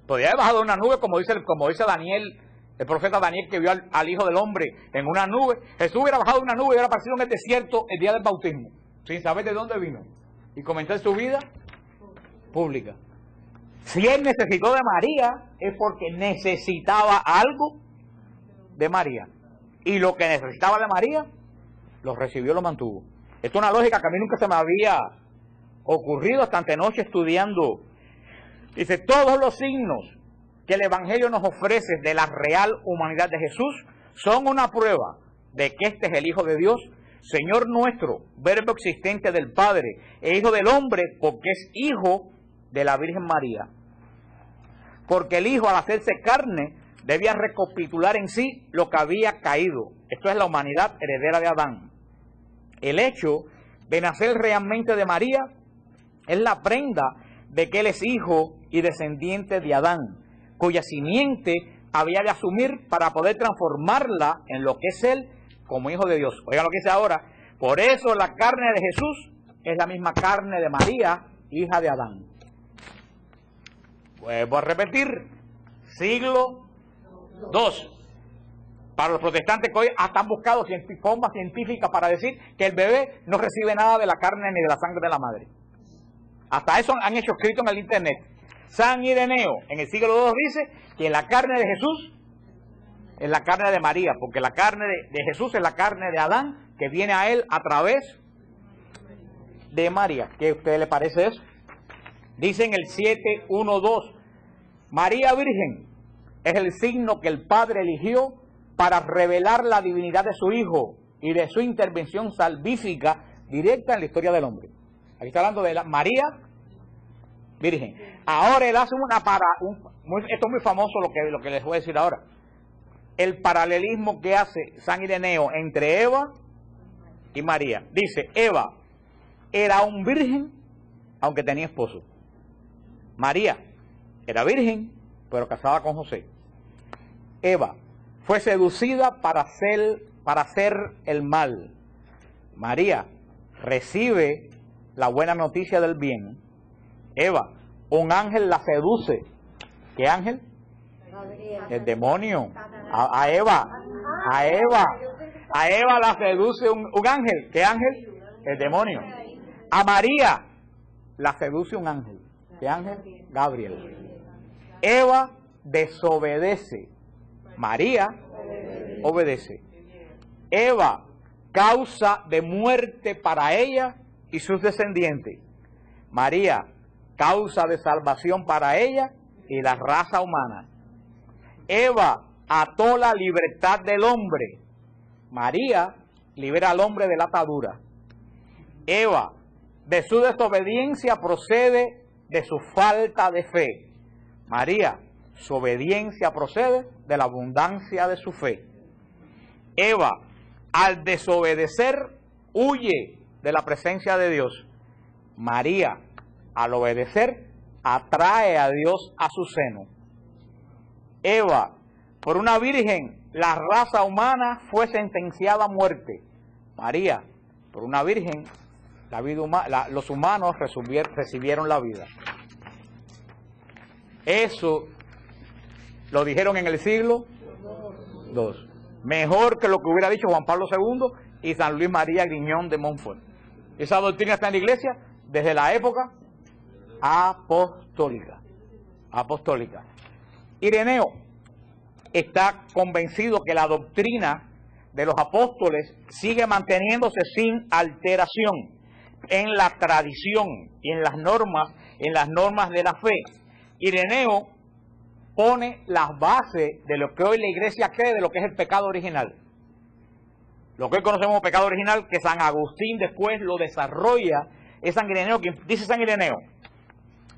Podía haber bajado de una nube, como dice Daniel, el profeta Daniel, que vio al Hijo del Hombre en una nube. Jesús hubiera bajado de una nube y hubiera aparecido en el desierto el día del bautismo, sin saber de dónde vino, y comenzó su vida pública. Si él necesitó de María, es porque necesitaba algo de María. Y lo que necesitaba de María, lo recibió, lo mantuvo. Esto es una lógica que a mí nunca se me había ocurrido hasta antenoche estudiando. Dice, todos los signos que el Evangelio nos ofrece de la real humanidad de Jesús son una prueba de que este es el Hijo de Dios, Señor nuestro, verbo existente del Padre, e Hijo del hombre, porque es Hijo de la Virgen María. Porque el Hijo, al hacerse carne, debía recapitular en sí lo que había caído. Esto es la humanidad heredera de Adán. El hecho de nacer realmente de María es la prenda de que él es hijo y descendiente de Adán, cuya simiente había de asumir para poder transformarla en lo que es él como hijo de Dios. Oigan lo que dice ahora, por eso la carne de Jesús es la misma carne de María, hija de Adán. Vuelvo a repetir, siglo II. Para los protestantes que hoy hasta han buscado formas científicas para decir que el bebé no recibe nada de la carne ni de la sangre de la madre. Hasta eso han hecho escrito en el internet. San Ireneo en el siglo II dice que la carne de Jesús es la carne de María, porque la carne de Jesús es la carne de Adán que viene a él a través de María. ¿Qué a usted le parece eso? Dice en el 7.1.2, María Virgen es el signo que el Padre eligió para revelar la divinidad de su Hijo y de su intervención salvífica directa en la historia del hombre. Aquí está hablando de la María Virgen. Ahora él hace esto es muy famoso lo que les voy a decir ahora. El paralelismo que hace San Ireneo entre Eva y María. Dice, Eva era aún virgen, aunque tenía esposo. María era virgen, pero casada con José. Eva fue seducida para hacer el mal. María recibe la buena noticia del bien. Eva, un ángel la seduce. ¿Qué ángel? El demonio. A Eva la seduce un ángel. ¿Qué ángel? El demonio. A María la seduce un ángel. ¿Qué ángel? Gabriel. Eva desobedece. María obedece. Eva, causa de muerte para ella y sus descendientes. María, causa de salvación para ella y la raza humana. Eva, ató la libertad del hombre. María, libera al hombre de la atadura. Eva, de su desobediencia procede de su falta de fe. María, su obediencia procede de la abundancia de su fe. Eva, al desobedecer, huye de la presencia de Dios. María, al obedecer, atrae a Dios a su seno. Eva, por una virgen, la raza humana fue sentenciada a muerte. María, por una virgen, los humanos recibieron la vida. Eso lo dijeron en el siglo II. Mejor que lo que hubiera dicho Juan Pablo II y San Luis María Griñón de Montfort. Esa doctrina está en la iglesia desde la época apostólica. Ireneo está convencido que la doctrina de los apóstoles sigue manteniéndose sin alteración en la tradición y en las normas de la fe. Ireneo pone las bases de lo que hoy la iglesia cree de lo que es el pecado original. Lo que hoy conocemos como pecado original, que San Agustín después lo desarrolla, es San Ireneo, quien dice San Ireneo,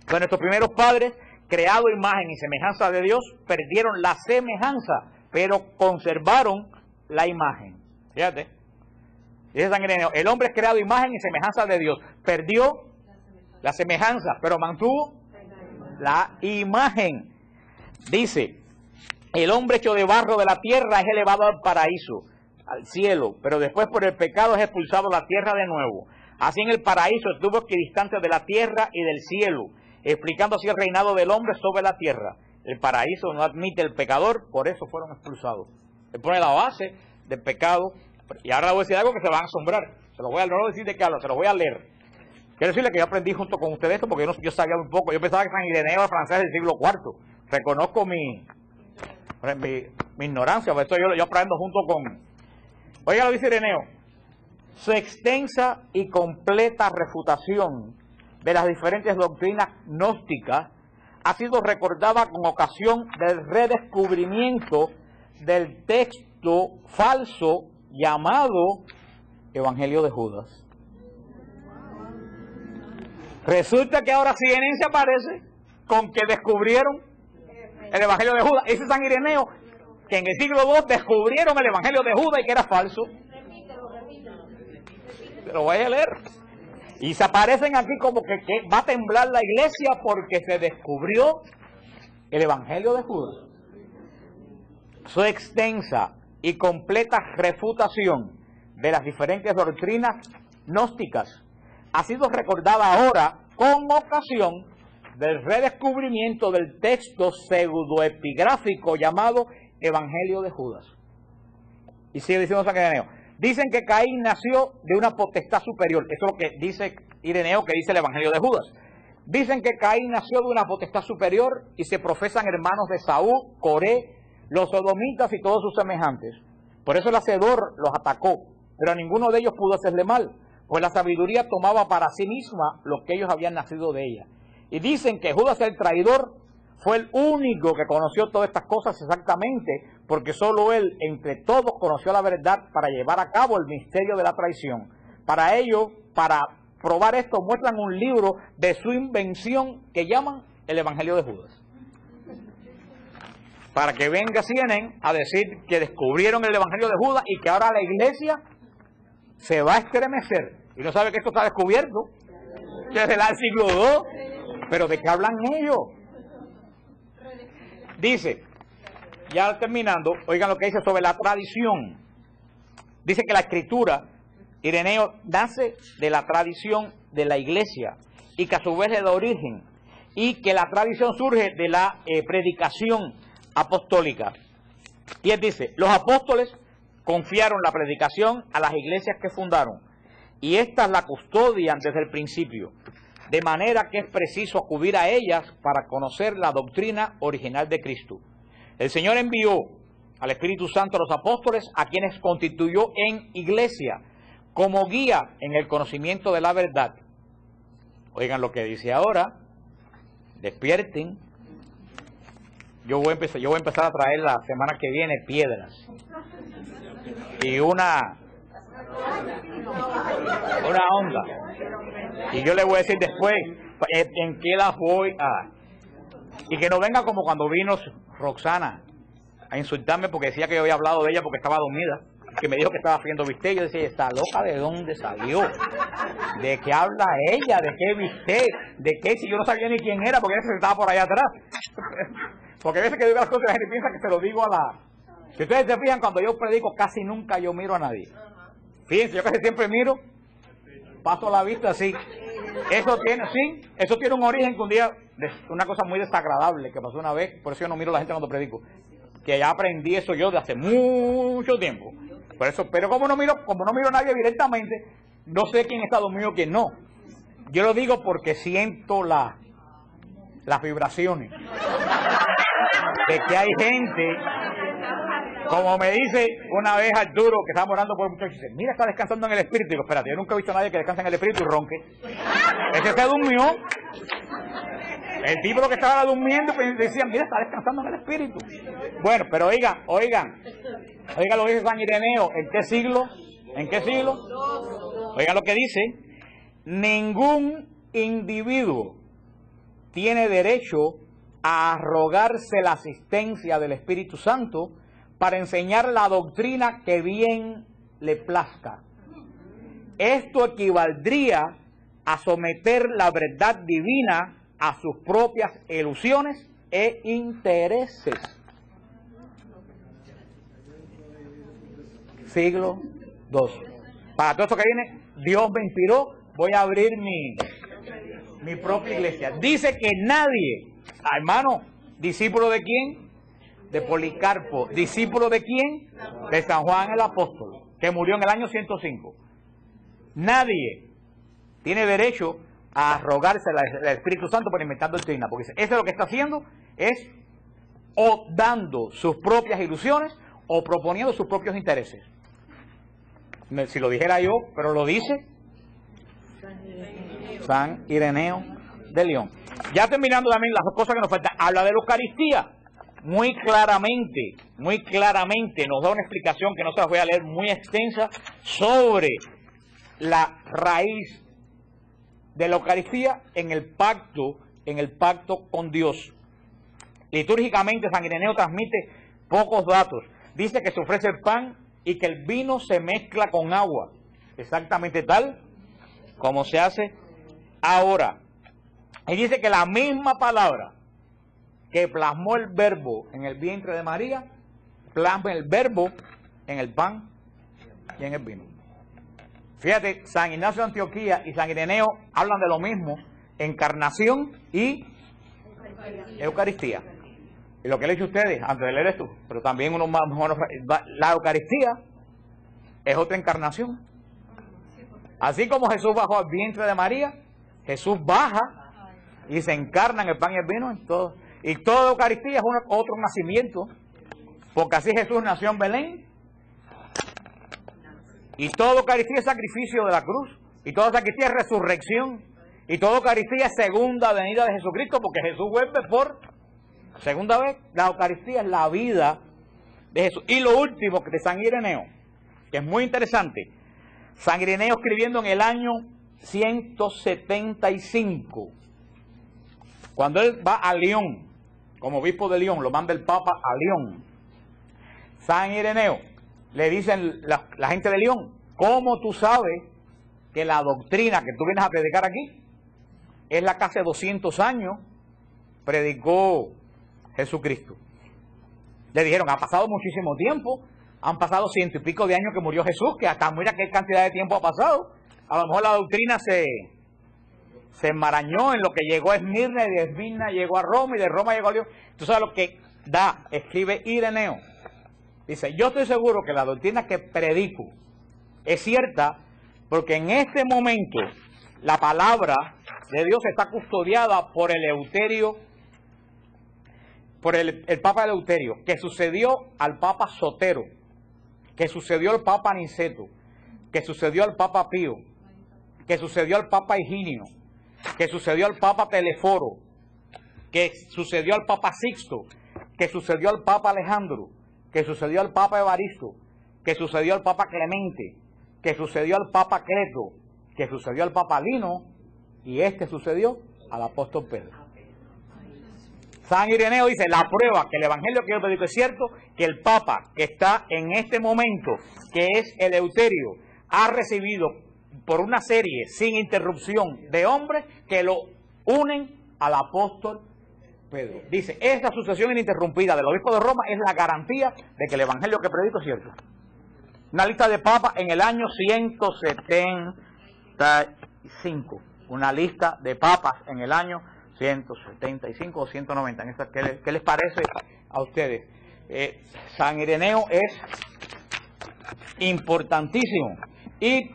que nuestros primeros padres, creados a imagen y semejanza de Dios, perdieron la semejanza, pero conservaron la imagen. Fíjate, dice San Ireneo, el hombre es creado a imagen y semejanza de Dios, perdió la semejanza, pero mantuvo la imagen. Dice, el hombre hecho de barro de la tierra es elevado al paraíso, al cielo, pero después por el pecado es expulsado a la tierra de nuevo. Así en el paraíso estuvo equidistante de la tierra y del cielo, explicando así el reinado del hombre sobre la tierra. El paraíso no admite el pecador, por eso fueron expulsados. Él pone la base del pecado, y ahora le voy a decir algo que se van a asombrar. No lo voy a decir de qué hablo, se lo voy a leer. Quiero decirle que yo aprendí junto con ustedes esto, porque yo sabía un poco. Yo pensaba que San Ireneo era francés del siglo IV. Reconozco mi ignorancia, por eso yo aprendo junto con... Oiga, lo dice Ireneo. Su extensa y completa refutación de las diferentes doctrinas gnósticas ha sido recordada con ocasión del redescubrimiento del texto falso llamado Evangelio de Judas. Resulta que ahora CNN aparece con que descubrieron el Evangelio de Judas. Ese San Ireneo, que en el siglo II descubrieron el Evangelio de Judas y que era falso. Lo voy a leer. Y se aparecen aquí como que va a temblar la iglesia porque se descubrió el Evangelio de Judas. Su extensa y completa refutación de las diferentes doctrinas gnósticas ha sido recordada ahora con ocasión del redescubrimiento del texto pseudoepigráfico llamado Evangelio de Judas. Y sigue diciendo San Ireneo. Dicen que Caín nació de una potestad superior. Eso es lo que dice Ireneo, que dice el Evangelio de Judas. Dicen que Caín nació de una potestad superior y se profesan hermanos de Saúl, Coré, los sodomitas y todos sus semejantes. Por eso el Hacedor los atacó, pero a ninguno de ellos pudo hacerle mal, pues la sabiduría tomaba para sí misma lo que ellos habían nacido de ella. Y dicen que Judas el traidor fue el único que conoció todas estas cosas exactamente, porque solo él, entre todos, conoció la verdad para llevar a cabo el misterio de la traición. Para ello, para probar esto, muestran un libro de su invención que llaman el Evangelio de Judas. Para que venga CNN a decir que descubrieron el Evangelio de Judas y que ahora la iglesia se va a estremecer. Y no sabe que esto está descubierto, que es del siglo II. Pero ¿de qué hablan ellos? Dice, ya terminando, oigan lo que dice sobre la tradición. Dice que la escritura, Ireneo, nace de la tradición de la iglesia y que a su vez le da origen, y que la tradición surge de la predicación apostólica. Y él dice, los apóstoles confiaron la predicación a las iglesias que fundaron y éstas la custodian desde el principio, de manera que es preciso acudir a ellas para conocer la doctrina original de Cristo. El Señor envió al Espíritu Santo a los apóstoles, a quienes constituyó en iglesia, como guía en el conocimiento de la verdad. Oigan lo que dice ahora, despierten. Yo voy a empezar a traer la semana que viene piedras y una onda. Y yo le voy a decir después en qué las voy a... Y que no venga como cuando vino Roxana a insultarme porque decía que yo había hablado de ella porque estaba dormida, que me dijo que estaba haciendo bistec. Yo decía, ¿esta loca de dónde salió? ¿De qué habla ella? ¿De qué bistec? ¿De qué? Si yo no sabía ni quién era porque ella se estaba por allá atrás. Porque a veces que digo las cosas la gente piensa que se lo digo a la... Si ustedes se fijan, cuando yo predico casi nunca yo miro a nadie. Fíjense, yo casi siempre miro, paso la vista así. Eso tiene un origen que un día, una cosa muy desagradable que pasó una vez, por eso yo no miro a la gente cuando predico, que ya aprendí eso yo de hace mucho tiempo. Por eso, pero como no miro a nadie directamente, no sé quién está dormido y quién no. Yo lo digo porque siento las vibraciones de que hay gente, como me dice una vez Arturo, que estaba orando por el muchacho, dice, mira, está descansando en el espíritu. Y digo, espérate, yo nunca he visto a nadie que descanse en el espíritu y ronque. Ese se durmió. El tipo lo que estaba durmiendo, pues decía, mira, está descansando en el espíritu. Bueno, pero oigan lo que dice San Ireneo. ¿En qué siglo? Oigan lo que dice. Ningún individuo tiene derecho a arrogarse la asistencia del Espíritu Santo para enseñar la doctrina que bien le plazca. Esto equivaldría a someter la verdad divina a sus propias ilusiones e intereses. Siglo II. Para todo esto que viene, Dios me inspiró, voy a abrir mi propia iglesia. Dice que nadie, hermano, discípulo de quién? De Policarpo. ¿Discípulo de quién? De San Juan el Apóstol, que murió en el año 105. Nadie tiene derecho a arrogarse el Espíritu Santo por inventar doctrina, porque eso es lo que está haciendo, es o dando sus propias ilusiones o proponiendo sus propios intereses. Si lo dijera yo, pero lo dice San Ireneo de León. Ya terminando también las cosas que nos faltan, habla de la Eucaristía. Muy claramente nos da una explicación que no se las voy a leer, muy extensa, sobre la raíz de la Eucaristía en el pacto con Dios. Litúrgicamente San Ireneo transmite pocos datos. Dice que se ofrece el pan y que el vino se mezcla con agua, exactamente tal como se hace ahora. Y dice que la misma palabra que plasmó el verbo en el vientre de María, plasma el verbo en el pan y en el vino. Fíjate, San Ignacio de Antioquía y San Ireneo hablan de lo mismo, encarnación y Eucaristía. Y lo que le he dicho a ustedes, antes de leer esto, pero también uno más o menos, la Eucaristía es otra encarnación. Así como Jesús bajó al vientre de María, Jesús baja y se encarna en el pan y el vino. En todo. Y toda Eucaristía es otro nacimiento, porque así Jesús nació en Belén. Y toda Eucaristía es sacrificio de la cruz. Y toda Eucaristía es resurrección. Y toda Eucaristía es segunda venida de Jesucristo, porque Jesús vuelve por segunda vez. La Eucaristía es la vida de Jesús. Y lo último de San Ireneo, que es muy interesante. San Ireneo escribiendo en el año 175, cuando él va a León, como obispo de León, lo manda el Papa a León. San Ireneo, le dicen la gente de León, ¿cómo tú sabes que la doctrina que tú vienes a predicar aquí es la que hace 200 años predicó Jesucristo? Le dijeron, ha pasado muchísimo tiempo, han pasado 100 y pico de años que murió Jesús, que hasta mira qué cantidad de tiempo ha pasado. A lo mejor la doctrina se enmarañó en lo que llegó a Esmirna, y de Esmirna llegó a Roma, y de Roma llegó a León. Tú sabes lo que escribe Ireneo. Dice, yo estoy seguro que la doctrina que predico es cierta, porque en este momento la palabra de Dios está custodiada por Eleuterio, por el Papa Eleuterio, que sucedió al Papa Sotero, que sucedió al Papa Aniceto, que sucedió al Papa Pío, que sucedió al Papa Higinio, que sucedió al Papa Teleforo, que sucedió al Papa Sixto, que sucedió al Papa Alejandro, que sucedió al Papa Evaristo, que sucedió al Papa Clemente, que sucedió al Papa Cleto, que sucedió al Papa Lino, y sucedió al apóstol Pedro. San Ireneo dice, la prueba que el evangelio que yo predico es cierto, que el Papa que está en este momento, que es Eleuterio, ha recibido por una serie sin interrupción de hombres que lo unen al apóstol Pedro. Dice, esta sucesión ininterrumpida del obispo de Roma es la garantía de que el evangelio que predico es cierto. Una lista de papas en el año 175. Una lista de papas en el año 175 o 190. ¿Qué les parece a ustedes? San Ireneo es importantísimo. Y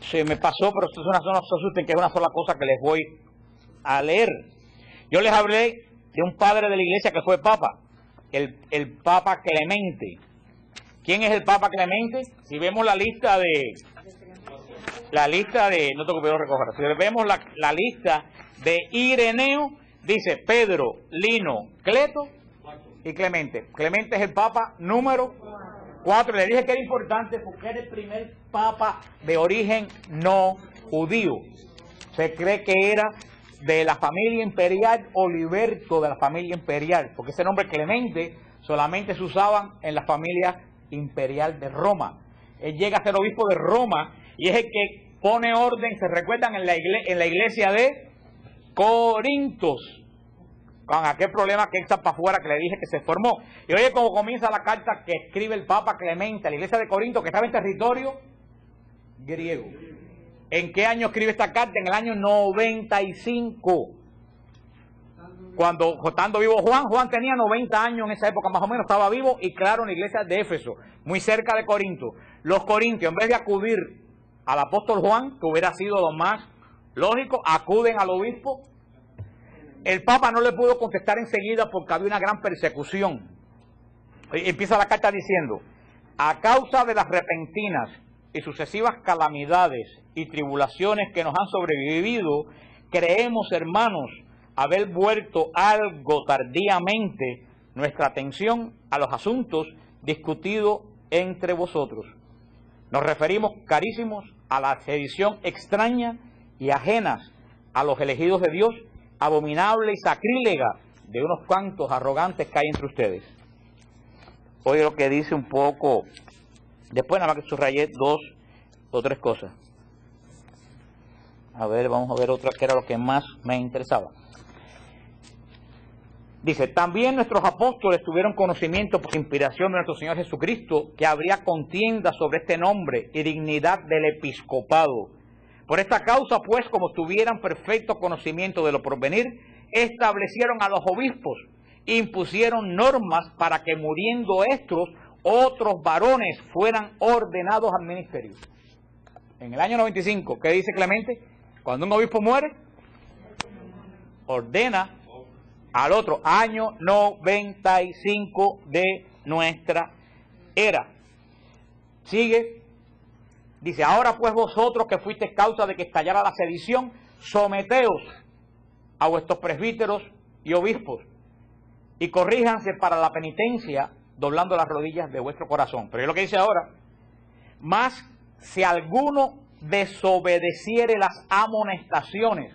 se me pasó, pero esto es no se asusten, que es una sola cosa que les voy a leer. Yo les hablé de un padre de la iglesia que fue papa, el Papa Clemente. ¿Quién es el Papa Clemente? Si vemos la lista de, no te preocupes, recoger. Si vemos la lista de Ireneo, dice Pedro, Lino, Cleto y Clemente. Clemente es el Papa número 4. Le dije que era importante porque era el primer Papa de origen no judío. Se cree que era de la familia imperial, Oliberto de la familia imperial, porque ese nombre Clemente solamente se usaban en la familia imperial de Roma. Él llega a ser obispo de Roma y es el que pone orden, se recuerdan, en la iglesia de Corintos, con aquel problema que está para afuera que le dije que se formó. Y oye cómo comienza la carta que escribe el Papa Clemente a la iglesia de Corinto, que estaba en territorio griego. ¿En qué año escribe esta carta? En el año 95. Cuando estando vivo Juan tenía 90 años en esa época más o menos, estaba vivo y crearon la iglesia de Éfeso, muy cerca de Corinto. Los corintios, en vez de acudir al apóstol Juan, que hubiera sido lo más lógico, acuden al obispo. El Papa no le pudo contestar enseguida porque había una gran persecución. Empieza la carta diciendo, a causa de las repentinas y sucesivas calamidades y tribulaciones que nos han sobrevivido, creemos, hermanos, haber vuelto algo tardíamente nuestra atención a los asuntos discutidos entre vosotros. Nos referimos, carísimos, a la sedición extraña y ajenas a los elegidos de Dios, abominable y sacrílega de unos cuantos arrogantes que hay entre ustedes. Oye lo que dice un poco, después nada más que subrayé 2 o 3 cosas. A ver, vamos a ver otra que era lo que más me interesaba. Dice, también nuestros apóstoles tuvieron conocimiento por inspiración de nuestro Señor Jesucristo que habría contienda sobre este nombre y dignidad del episcopado. Por esta causa, pues, como tuvieran perfecto conocimiento de lo porvenir, establecieron a los obispos, impusieron normas para que muriendo estos, otros varones fueran ordenados al ministerio. En el año 95, ¿qué dice Clemente? Cuando un obispo muere, ordena al otro. Año 95 de nuestra era. Sigue, dice, ahora pues vosotros que fuisteis causa de que estallara la sedición, someteos a vuestros presbíteros y obispos, y corríjanse para la penitencia, doblando las rodillas de vuestro corazón. Pero es lo que dice ahora, más si alguno desobedeciere las amonestaciones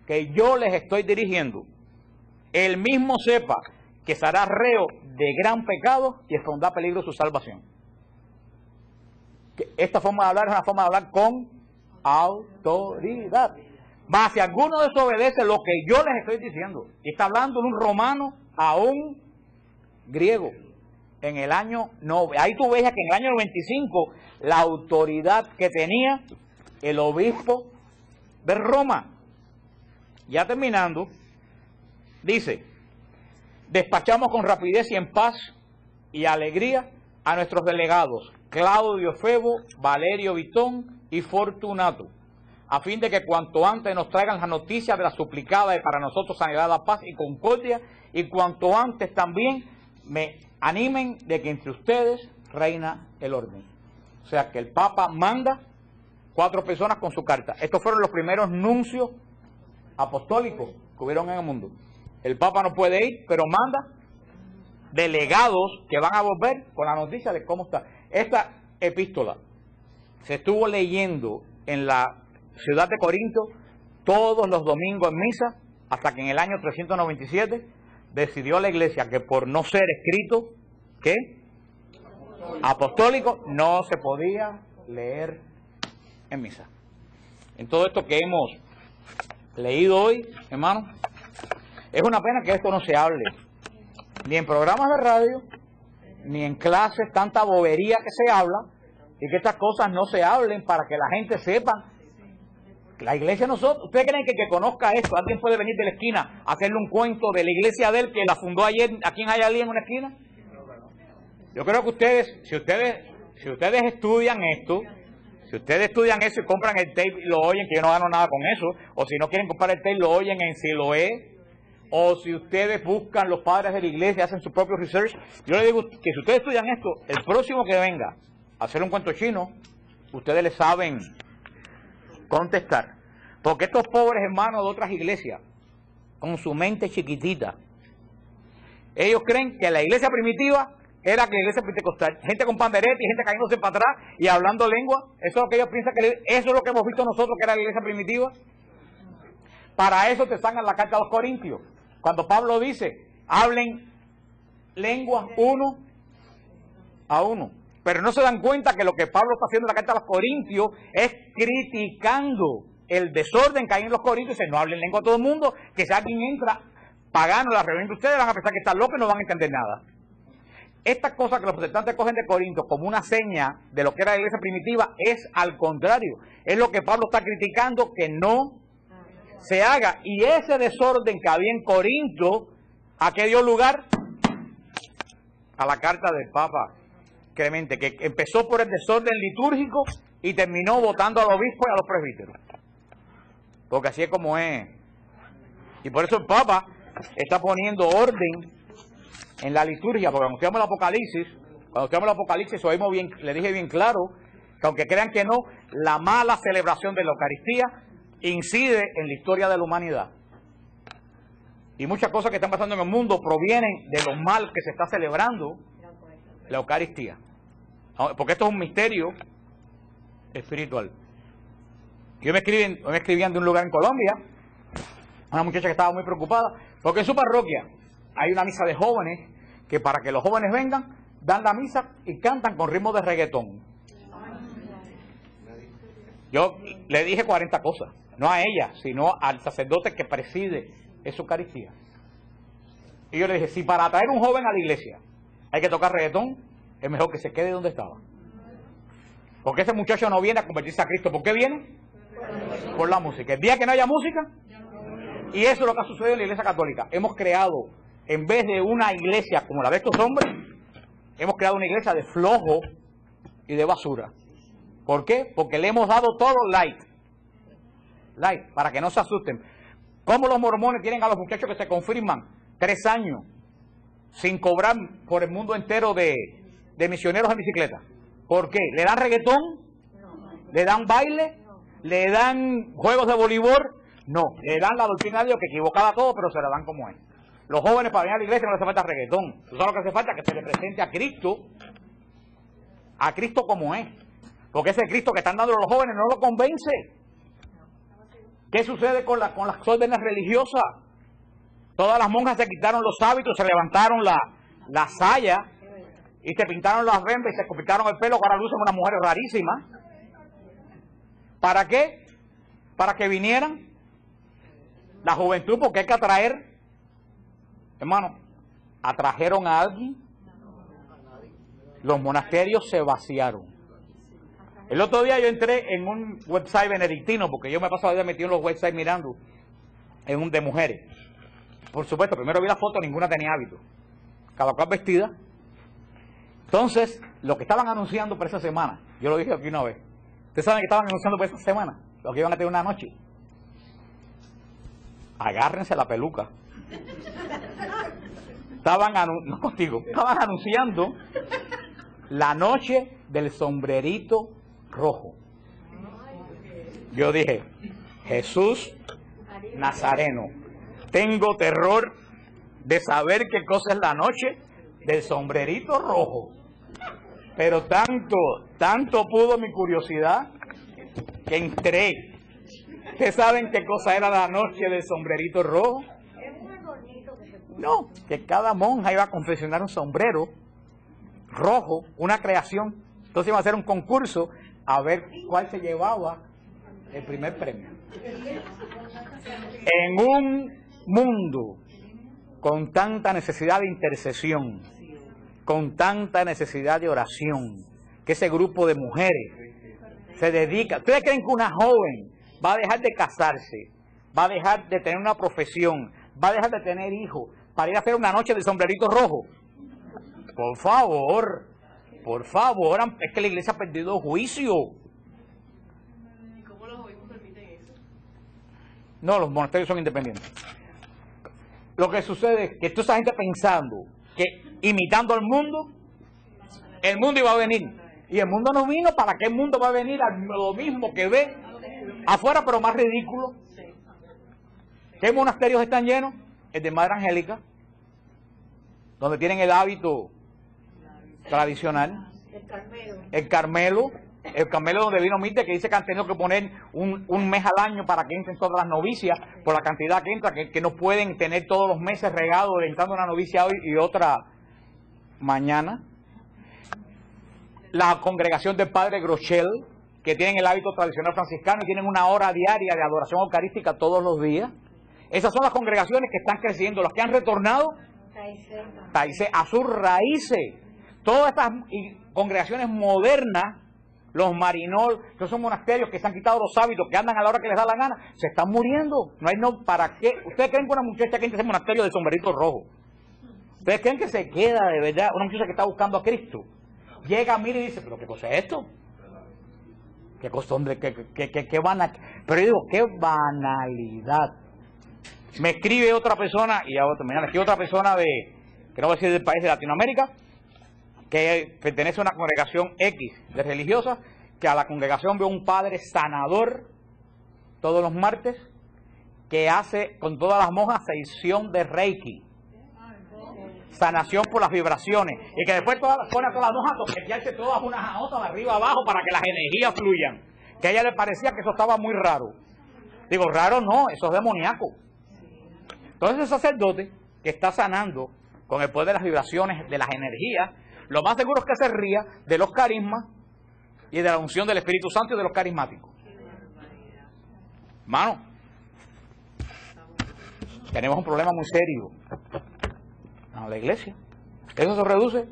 que yo les estoy dirigiendo, él mismo sepa que será reo de gran pecado y expondrá peligro su salvación. Esta forma de hablar es una forma de hablar con autoridad. Más si alguno desobedece lo que yo les estoy diciendo, y está hablando de un romano a un griego, en el año 9, ahí tú ves que en el año 95 la autoridad que tenía el obispo de Roma. Ya terminando, dice, despachamos con rapidez y en paz y alegría a nuestros delegados, Claudio Febo, Valerio Vitón y Fortunato, a fin de que cuanto antes nos traigan las noticias de la suplicada y para nosotros sanidad, la paz y concordia, y cuanto antes también me animen de que entre ustedes reina el orden. O sea que el Papa manda 4 personas con su carta. Estos fueron los primeros nuncios apostólicos que hubieron en el mundo. El Papa no puede ir, pero manda delegados que van a volver con la noticia de cómo está. Esta epístola se estuvo leyendo en la ciudad de Corinto todos los domingos en misa, hasta que en el año 397 decidió la iglesia que por no ser escrito, ¿qué? Apostólico, no se podía leer en misa. En todo esto que hemos leído hoy, hermano, es una pena que esto no se hable, ni en programas de radio, ni en clases, tanta bobería que se habla, y que estas cosas no se hablen para que la gente sepa. La iglesia nosotros, ¿ustedes creen que el que conozca esto, alguien puede venir de la esquina a hacerle un cuento de la iglesia de él que la fundó ayer aquí en Hialeah en una esquina? Yo creo que ustedes, si ustedes estudian esto, si ustedes estudian eso y compran el tape y lo oyen, que yo no gano nada con eso, o si no quieren comprar el tape y lo oyen en Siloé, o si ustedes buscan los padres de la iglesia, hacen su propio research, yo les digo que si ustedes estudian esto, el próximo que venga a hacer un cuento chino, ustedes le saben contestar. Porque estos pobres hermanos de otras iglesias, con su mente chiquitita, ellos creen que la iglesia primitiva era que la iglesia pentecostal, gente con pandereta y gente cayéndose para atrás y hablando lengua. Eso es lo que ellos piensan, que eso es lo que hemos visto nosotros que era la iglesia primitiva. Para eso te sacan la carta a los Corintios, cuando Pablo dice, hablen lenguas uno a uno. Pero no se dan cuenta que lo que Pablo está haciendo en la carta a los Corintios es criticando el desorden que hay en los Corintios. Dice, no hablen lengua a todo el mundo, que si alguien entra pagano a la reunión de ustedes van a pensar que están locos y no van a entender nada. Estas cosas que los protestantes cogen de Corinto como una seña de lo que era la iglesia primitiva es al contrario. Es lo que Pablo está criticando que no se haga. Y ese desorden que había en Corinto, ¿a qué dio lugar? A la carta del Papa Clemente, que empezó por el desorden litúrgico y terminó votando a los obispos y a los presbíteros. Porque así es como es. Y por eso el Papa está poniendo orden en la liturgia, porque cuando estudiamos el Apocalipsis, oímos bien, le dije bien claro, que aunque crean que no, la mala celebración de la Eucaristía incide en la historia de la humanidad. Y muchas cosas que están pasando en el mundo provienen de lo mal que se está celebrando la Eucaristía. Porque esto es un misterio espiritual. Yo me escribían de un lugar en Colombia, una muchacha que estaba muy preocupada, porque en su parroquia hay una misa de jóvenes, que para que los jóvenes vengan, dan la misa y cantan con ritmo de reggaetón. Yo le dije 40 cosas, no a ella, sino al sacerdote que preside esa Eucaristía. Y yo le dije, si para atraer un joven a la iglesia hay que tocar reggaetón, es mejor que se quede donde estaba. Porque ese muchacho no viene a convertirse a Cristo. ¿Por qué viene? Por la música. El día que no haya música, Y eso es lo que ha sucedido en la Iglesia Católica. Hemos creado, en vez de una iglesia como la de estos hombres, hemos creado una iglesia de flojo y de basura. ¿Por qué? Porque le hemos dado todo light. Light, para que no se asusten. ¿Cómo los mormones tienen a los muchachos que se confirman 3 años sin cobrar por el mundo entero de misioneros en bicicleta? ¿Por qué? ¿Le dan reggaetón? ¿Le dan baile? ¿Le dan juegos de voleibol? No, le dan la doctrina de Dios, que equivocaba todo, pero se la dan como es. Los jóvenes para venir a la iglesia no les hace falta reggaetón. ¿Tú sabes lo que hace falta? Que se le presente a Cristo como es. Porque ese Cristo que están dando los jóvenes no lo convence. ¿Qué sucede con las órdenes religiosas? Todas las monjas se quitaron los hábitos, se levantaron la saya y se pintaron las bembas y se pintaron el pelo, ahora lucen unas mujeres rarísimas. ¿Para qué? Para que vinieran la juventud, porque hay que atraer. Hermano, ¿atrajeron a alguien? Los monasterios se vaciaron. El otro día yo entré en un website benedictino, porque yo me paso la vida metido en los websites mirando, en un de mujeres. Por supuesto, primero vi la foto, ninguna tenía hábito. Cada cual vestida. Entonces, lo que estaban anunciando para esa semana, yo lo dije aquí una vez. ¿Ustedes saben que estaban anunciando para esa semana? Lo que iban a tener una noche. Agárrense la peluca. Estaban anunciando la noche del sombrerito rojo. Yo dije, Jesús Nazareno, tengo terror de saber qué cosa es la noche del sombrerito rojo. Pero tanto pudo mi curiosidad que entré. ¿Ustedes saben qué cosa era la noche del sombrerito rojo? No, que cada monja iba a confeccionar un sombrero rojo, una creación. Entonces iba a hacer un concurso a ver cuál se llevaba el primer premio. En un mundo con tanta necesidad de intercesión, con tanta necesidad de oración, que ese grupo de mujeres se dedica. ¿Ustedes creen que una joven va a dejar de casarse, va a dejar de tener una profesión, va a dejar de tener hijos para ir a hacer una noche del sombrerito rojo? Por favor, es que la iglesia ha perdido juicio. ¿Y cómo los obispos permiten eso? No, los monasterios son independientes. Lo que sucede es que toda esa gente pensando que imitando al mundo, el mundo iba a venir. Y el mundo no vino. ¿Para qué el mundo va a venir a lo mismo que ve afuera, pero más ridículo? ¿Qué monasterios están llenos? El de Madre Angélica, donde tienen el hábito tradicional. El Carmelo donde vino Mite, que dice que han tenido que poner un mes al año para que entren todas las novicias, por la cantidad que entra, que no pueden tener todos los meses regados, entrando una novicia hoy y otra mañana. La congregación del Padre Groeschel, que tienen el hábito tradicional franciscano y tienen una hora diaria de adoración eucarística todos los días. Esas son las congregaciones que están creciendo, las que han retornado a sus raíces. Todas estas congregaciones modernas, los Marinol, que son monasterios que se han quitado los hábitos, que andan a la hora que les da la gana, se están muriendo. No hay ¿para qué? ¿Ustedes creen que una muchacha que entra en ese monasterio del sombrerito rojo, ustedes creen que se queda de verdad? Una muchacha que está buscando a Cristo, llega, mira y dice, ¿pero qué cosa es esto? ¿Qué cosa, hombre? ¿Qué Pero yo digo, qué banalidad. Me escribe otra persona, y a otra, me escribe otra persona que no voy a decir del país de Latinoamérica, que pertenece a una congregación X de religiosas, que a la congregación ve un padre sanador todos los martes, que hace con todas las monjas sesión de Reiki, sanación por las vibraciones, y que después pone a todas las monjas a toquetearse todas unas a otras de arriba abajo para que las energías fluyan, que a ella le parecía que eso estaba muy raro. Digo, raro no, eso es demoníaco. Entonces el sacerdote que está sanando con el poder de las vibraciones, de las energías, lo más seguro es que se ría de los carismas y de la unción del Espíritu Santo y de los carismáticos. Hermano, tenemos un problema muy serio en la iglesia. Eso se reduce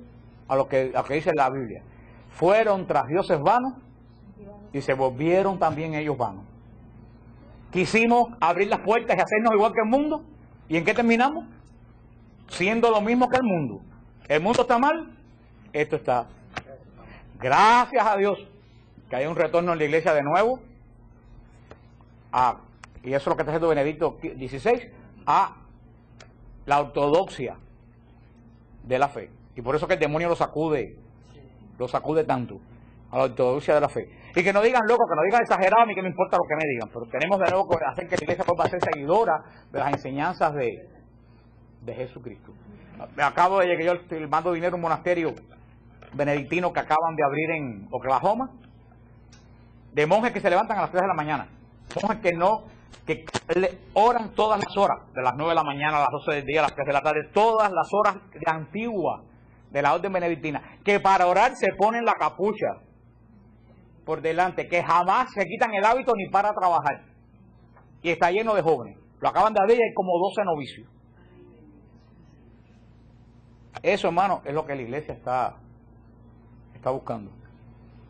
a lo que dice la Biblia. Fueron tras dioses vanos y se volvieron también ellos vanos. quisimos abrir las puertas y hacernos igual que el mundo. ¿Y en qué terminamos? Siendo lo mismo que el mundo. El mundo está mal, esto está. Gracias a Dios que hay un retorno en la iglesia de nuevo, y eso es lo que está haciendo Benedicto XVI, a la ortodoxia de la fe. Y por eso que el demonio lo sacude tanto, a la ortodoxia de la fe. Y que no digan loco, que no digan exagerado, a mí que me importa lo que me digan, pero tenemos de nuevo que hacer que la iglesia pueda ser seguidora de las enseñanzas de Jesucristo. Me acabo de llegar, yo estoy mando dinero a un monasterio benedictino que acaban de abrir en Oklahoma, de monjes que se levantan a las 3 de la mañana, monjes que oran todas las horas, de las 9 de la mañana a las 12 del día, a las 3 de la tarde, todas las horas de antigua de la orden benedictina, que para orar se ponen la capucha por delante, que jamás se quitan el hábito ni para trabajar, y está lleno de jóvenes. Lo acaban de abrir y hay como 12 novicios. Eso, hermano, es lo que la iglesia está buscando.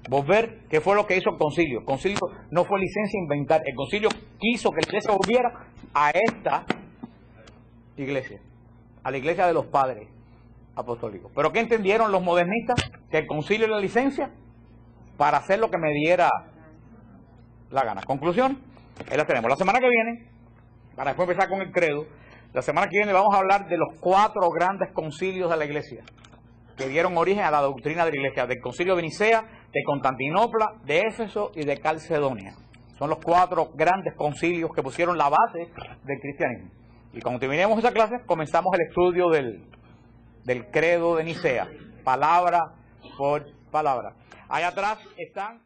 Volver, ¿qué fue lo que hizo el concilio? El concilio no fue licencia a inventar, el concilio quiso que la iglesia volviera a esta iglesia, a la iglesia de los padres apostólicos. ¿Pero qué entendieron los modernistas? Que el concilio era licencia para hacer lo que me diera la gana. Conclusión, ahí la tenemos. La semana que viene, para después empezar con el credo, la semana que viene vamos a hablar de los 4 grandes concilios de la iglesia que dieron origen a la doctrina de la iglesia, del concilio de Nicea, de Constantinopla, de Éfeso y de Calcedonia. Son los 4 grandes concilios que pusieron la base del cristianismo. Y cuando terminemos esa clase, comenzamos el estudio del credo de Nicea, palabra por palabra. Allá atrás están